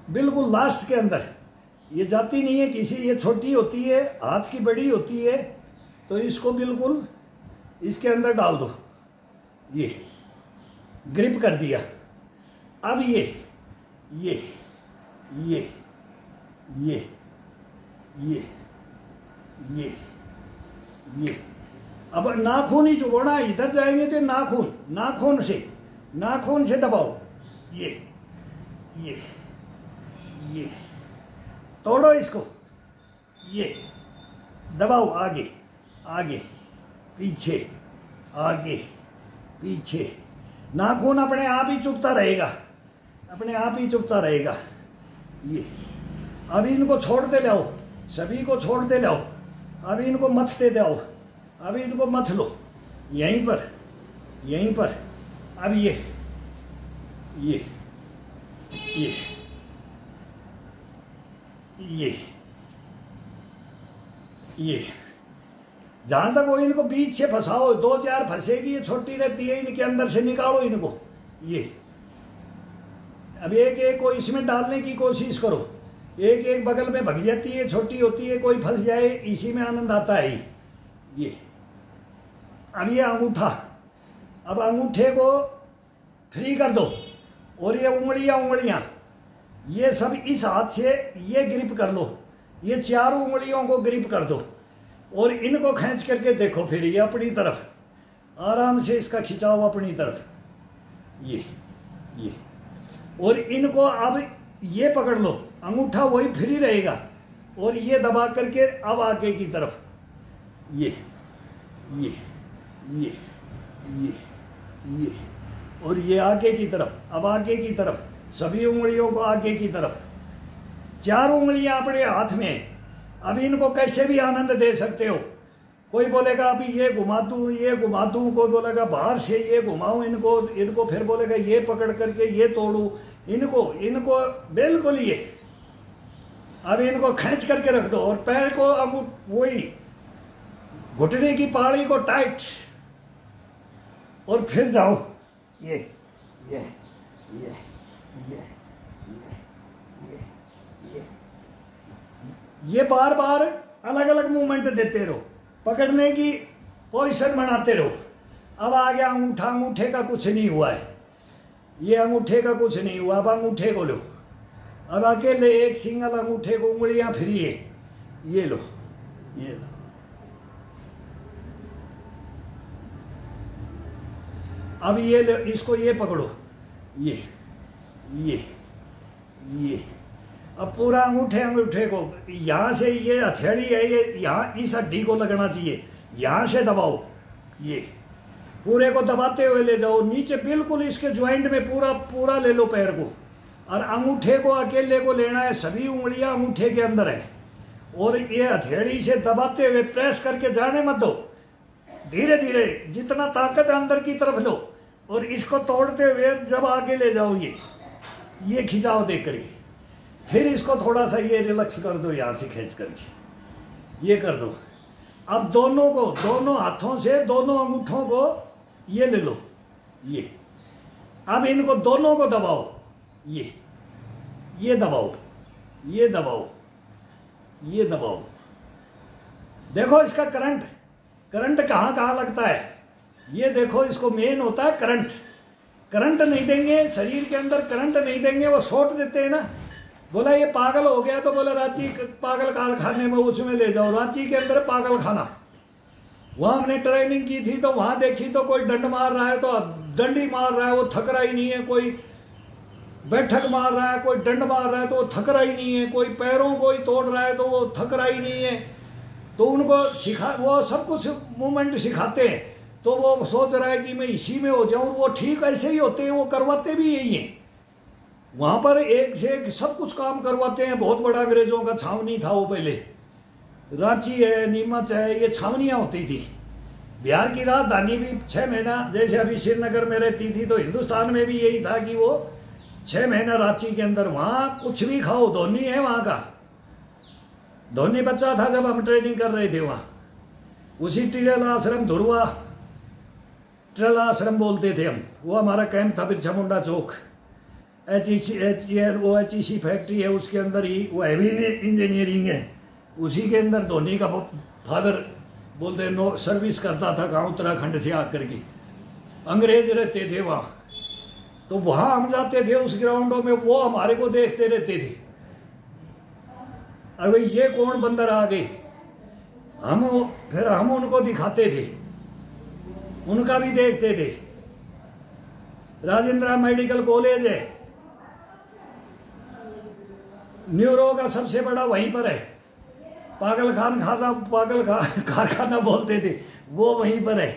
[SPEAKER 1] बिल्कुल लास्ट के अंदर। ये जाती नहीं है किसी, ये छोटी होती है, हाथ की बड़ी होती है। तो इसको बिल्कुल इसके अंदर डाल दो, ये ग्रिप कर दिया। अब ये ये अब नाखून ही चुभोना, इधर जाएंगे तो नाखून से दबाओ, ये तोड़ो इसको, ये दबाओ, आगे पीछे, आगे पीछे, नाखून अपने आप ही चुभता रहेगा, ये। अभी इनको छोड़ते जाओ, सभी को छोड़ते जाओ, अभी इनको मथते जाओ, अभी इनको मथ लो, यहीं पर। अब ये जहां तक वो इनको बीच से फंसाओ, 2-4 फंसेगी, ये छोटी रहती है, इनके अंदर से निकालो इनको, ये। अब एक को इसमें डालने की कोशिश करो, एक बगल में भग जाती है, छोटी होती है, कोई फंस जाए, इसी में आनंद आता है ये। अब ये अंगूठा, अब अंगूठे को फ्री कर दो, और ये उंगलियां ये सब इस हाथ से ये ग्रिप कर लो, ये 4 उंगलियों को ग्रिप कर दो, और इनको खींच करके देखो, फिर ये अपनी तरफ आराम से इसका खिंचाव अपनी तरफ, ये। और इनको अब ये पकड़ लो, अंगूठा वही फ्री रहेगा, और ये दबा करके अब आगे की तरफ, ये और ये आगे की तरफ, अब आगे की तरफ, सभी उंगलियों को आगे की तरफ, 4 उंगलियां अपने हाथ में। अब इनको कैसे भी आनंद दे सकते हो, कोई बोलेगा अभी ये घुमा दूं, कोई बोलेगा बाहर से ये घुमाऊं इनको फिर बोलेगा ये पकड़ करके ये तोड़ूं, इनको बिल्कुल ये। अब इनको खींच करके रख दो, और पैर को अब वही घुटने की पाड़ी को टाइट, और फिर जाओ, ये बार बार अलग अलग मूवमेंट देते रहो, पकड़ने की पोजीशन बनाते रहो। अब आ गया अंगूठा, अंगूठे का कुछ नहीं हुआ है, ये अंगूठे का कुछ नहीं हुआ। अब अंगूठे को लो, अब अकेले एक सिंगल अंगूठे को, उंगलियां फ्री है, ये लो। अब ये लो, इसको ये पकड़ो, ये अब पूरा अंगूठे को यहाँ से, ये हथेली है, ये यहाँ इस हड्डी को लगना चाहिए, यहाँ से दबाओ, ये पूरे को दबाते हुए ले जाओ नीचे, बिल्कुल इसके ज्वाइंट में पूरा ले लो पैर को, और अंगूठे को अकेले को लेना है, सभी उंगलियां अंगूठे के अंदर है, और ये हथेली से दबाते हुए प्रेस करके जाने मत दो, धीरे धीरे जितना ताकत अंदर की तरफ लो, और इसको तोड़ते हुए जब आगे ले जाओ, ये खिंचाव दे करके, फिर इसको थोड़ा सा ये रिलैक्स कर दो, यहाँ से खींच करके ये कर दो। अब दोनों हाथों से दोनों अंगूठों को ये ले लो, ये। अब इनको दोनों को दबाओ, ये दबाओ। देखो इसका करंट कहाँ लगता है, ये देखो, इसको मेन होता है करंट नहीं देंगे शरीर के अंदर, करंट नहीं देंगे, वो शॉट देते हैं ना। बोला ये पागल हो गया, तो बोला रांची पागल कारखाने में, उसमें ले जाओ, रांची के अंदर पागल खाना। वहां हमने ट्रेनिंग की थी, तो वहां देखी तो कोई डंड मार रहा है तो डंडी मार रहा है, वो थक रहा ही नहीं है, कोई बैठक मार रहा है, कोई डंड मार रहा है तो वो थक रहा ही नहीं है, कोई पैरों को ही तोड़ रहा है तो वो थक रहा ही नहीं है। तो उनको वो सब कुछ मूवमेंट सिखाते हैं, तो वो सोच रहा है कि मैं इसी में हो जाऊं, वो ठीक ऐसे ही होते हैं, वो करवाते भी यही हैं। वहां पर एक से एक सब कुछ काम करवाते हैं। बहुत बड़ा अंग्रेजों का छावनी था वो, पहले रांची है, नीमच है, ये छावनियां होती थी। बिहार की राजधानी भी 6 महीना, जैसे अभी श्रीनगर में रहती थी, तो हिंदुस्तान में भी यही था कि वो 6 महीना रांची के अंदर, वहां कुछ भी खाओ। धोनी है वहां का, धोनी बच्चा था जब हम ट्रेनिंग कर रहे थे वहां, उसी टिलेला आश्रम, धुरवा टिलेला आश्रम बोलते थे हम, वो हमारा कैंप था बिरसा मुंडा चौक। HEC फैक्ट्री है, उसके अंदर ही वो हैवी इंजीनियरिंग है, उसी के अंदर धोनी का फादर बोलते नो सर्विस करता था, गाँव उत्तराखंड से आकर के। अंग्रेज रहते थे वहाँ, तो वहाँ हम जाते थे उस ग्राउंडों में, वो हमारे को देखते रहते थे। अब ये कौन बंदर आ गए, फिर हम उनको दिखाते थे, उनका भी देखते थे। राजेंद्र मेडिकल कॉलेज है, न्यूरो का सबसे बड़ा वहीं पर है। पागल कारखाना बोलते थे, वो वहीं पर है।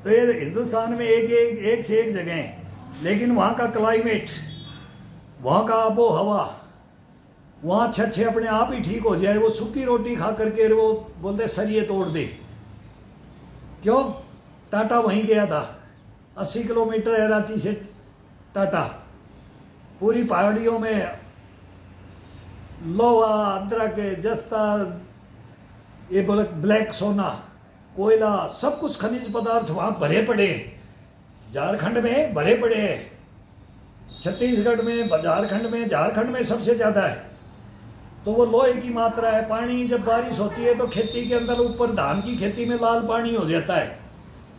[SPEAKER 1] तो ये हिंदुस्तान में एक से एक जगह है, लेकिन वहाँ का क्लाइमेट, वहाँ का आबो हवा, वहाँ अच्छे अपने आप ही ठीक हो जाए। वो सूखी रोटी खा करके वो बोलते सरिये तोड़ दे। क्यों? टाटा वहीं गया था, 80 किलोमीटर है रांची से टाटा। पूरी पहाड़ियों में लोहा, अदरक, जस्ता, ये बोले ब्लैक सोना, कोयला, सब कुछ खनिज पदार्थ वहाँ भरे पड़े। झारखंड में भरे पड़े हैं, छत्तीसगढ़ में, झारखंड में सबसे ज़्यादा है। तो वो लोहे की मात्रा है। पानी जब बारिश होती है तो खेती के अंदर ऊपर धान की खेती में लाल पानी हो जाता है,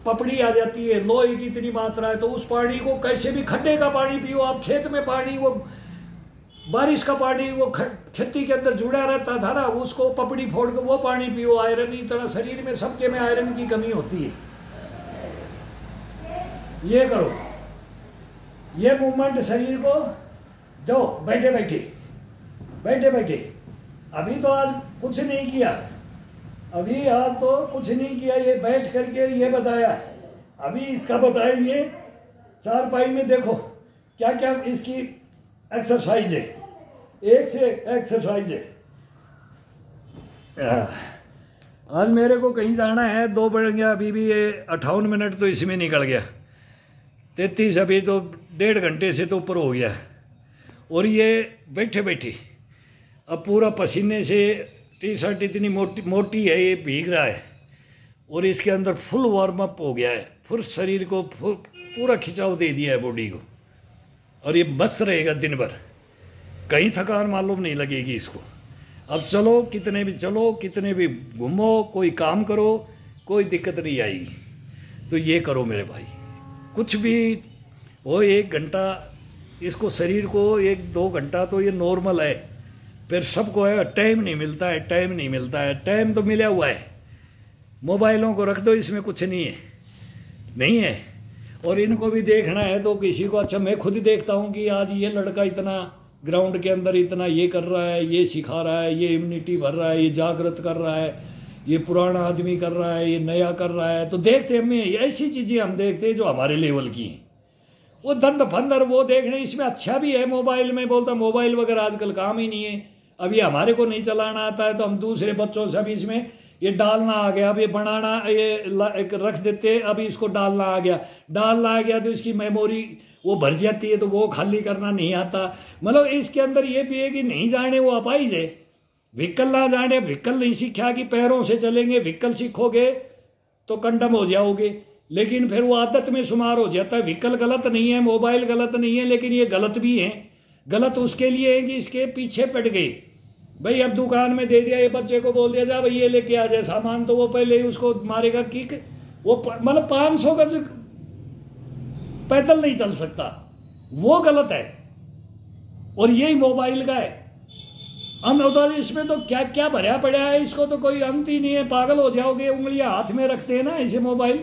[SPEAKER 1] पपड़ी आ जाती है, लोहे की इतनी मात्रा है। तो उस पानी को कैसे भी, खड्डे का पानी पियो आप, खेत में पानी, वो बारिश का पानी वो खेती के अंदर जुड़ा रहता था ना, उसको पपड़ी फोड़ के वो पानी पियो। आयरन इतना शरीर में, सबके में आयरन की कमी होती है। ये करो, ये मूवमेंट शरीर को दो, बैठे बैठे। अभी तो आज कुछ नहीं किया, अभी आज तो कुछ नहीं किया, ये बैठ करके ये बताया। अभी इसका बताएंगे चारपाई में, देखो क्या क्या इसकी एक्सरसाइज है, एक से एक्सरसाइज है। आज मेरे को कहीं जाना है, 2 बज गया, अभी भी ये 58 मिनट तो इसी में निकल गया। 33 अभी तो 1.5 घंटे से तो ऊपर हो गया। और ये बैठे अब पूरा पसीने से, टी शर्ट इतनी मोटी है, ये भीग रहा है। और इसके अंदर फुल वार्म अप हो गया है, फुल शरीर को पूरा खिंचाव दे दिया है बॉडी को। और ये मस्त रहेगा दिन भर, कहीं थकान मालूम नहीं लगेगी इसको। अब चलो, कितने भी घूमो, कोई काम करो, कोई दिक्कत नहीं आएगी। तो ये करो मेरे भाई, कुछ भी हो, 1 घंटा इसको, शरीर को 1-2 घंटा तो ये नॉर्मल है। फिर सबको है टाइम नहीं मिलता है, टाइम तो मिला हुआ है। मोबाइलों को रख दो, इसमें कुछ नहीं है। और इनको भी देखना है तो किसी को, अच्छा मैं खुद देखता हूँ कि आज ये लड़का इतना ग्राउंड के अंदर इतना ये कर रहा है, ये सिखा रहा है, ये इम्यूनिटी भर रहा है, ये जागृत कर रहा है, ये पुराना आदमी कर रहा है, ये नया कर रहा है। तो देखते हमें ऐसी चीज़ें हम देखते हैं जो हमारे लेवल की हैं। वो दंद फंदर वो देखने, इसमें अच्छा भी है। मोबाइल में बोलता, मोबाइल वगैरह आजकल काम ही नहीं है। अभी हमारे को नहीं चलाना आता है तो हम दूसरे बच्चों से, अभी इसमें ये डालना आ गया, अब ये बनाना, ये रख देते, अभी इसको डालना आ गया तो इसकी मेमोरी वो भर जाती है, तो वो खाली करना नहीं आता। मतलब इसके अंदर ये भी है कि नहीं जाने वो अपाइज है। व्हीकल ना जाने, व्हीकल नहीं सीखा कि पैरों से चलेंगे, व्हीकल सीखोगे तो कंडम हो जाओगे, लेकिन फिर वो आदत में शुमार हो जाता है। व्हीकल गलत नहीं है, मोबाइल गलत नहीं है, लेकिन ये गलत भी है। गलत उसके लिए है कि इसके पीछे पड़ गए। भाई अब दुकान में दे दिया, ये बच्चे को बोल दिया जा भाई ये लेके आ जाए सामान, तो वो पहले ही उसको मारेगा कि वो मतलब 500 गज पैदल नहीं चल सकता, वो गलत है। और यही मोबाइल का है। हम इसमें तो क्या क्या भरा पड़ा है, इसको तो कोई अंत ही नहीं है, पागल हो जाओगे। उंगलियां हाथ में रखते हैं ना ऐसे, मोबाइल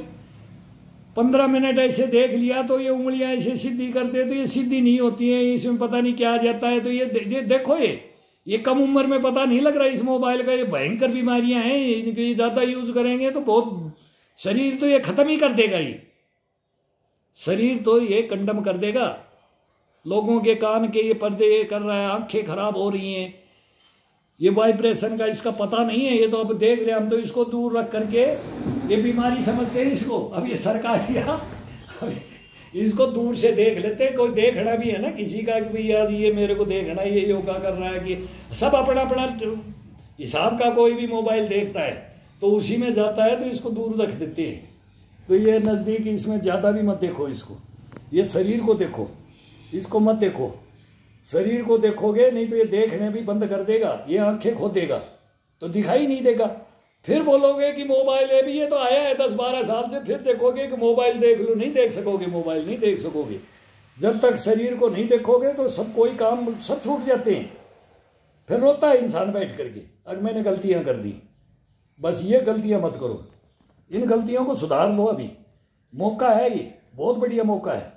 [SPEAKER 1] 15 मिनट ऐसे देख लिया तो ये उंगलियां ऐसे सीधी करते, तो ये सीधी नहीं होती है, इसमें पता नहीं क्या आ जाता है। तो ये देखो, ये कम उम्र में पता नहीं लग रहा है इस मोबाइल का। ये भयंकर बीमारियां हैं, इनके ये ज़्यादा यूज करेंगे तो बहुत, शरीर तो ये ख़त्म ही कर देगा। ये शरीर तो ये कंडम कर देगा। लोगों के कान के ये पर्दे ये कर रहा है, आंखें खराब हो रही हैं। ये वाइब्रेशन का इसका पता नहीं है। ये तो अब देख ले, हम तो इसको दूर रख करके ये बीमारी समझते हैं इसको। अब ये सरकार दिया, इसको दूर से देख लेते हैं। कोई देखना भी है ना किसी का कि भाई यार ये मेरे को देखना, ये योगा कर रहा है, कि सब अपना अपना हिसाब का कोई भी मोबाइल देखता है तो उसी में जाता है, तो इसको दूर रख देते हैं। तो ये नज़दीक, इसमें ज़्यादा भी मत देखो इसको। ये शरीर को देखो, इसको मत देखो। शरीर को देखोगे नहीं तो ये देखने भी बंद कर देगा, ये आंखें खो देगा, तो दिखाई नहीं देगा। फिर बोलोगे कि मोबाइल है भी, ये तो आया है 10-12 साल से, फिर देखोगे कि मोबाइल देख लो, नहीं देख सकोगे, मोबाइल नहीं देख सकोगे। जब तक शरीर को नहीं देखोगे तो सब कोई काम सब छूट जाते हैं। फिर रोता है इंसान बैठ करके, अगर मैंने गलतियां कर दी। बस ये गलतियां मत करो, इन गलतियों को सुधार लो। अभी मौका है, ये बहुत बढ़िया मौका है।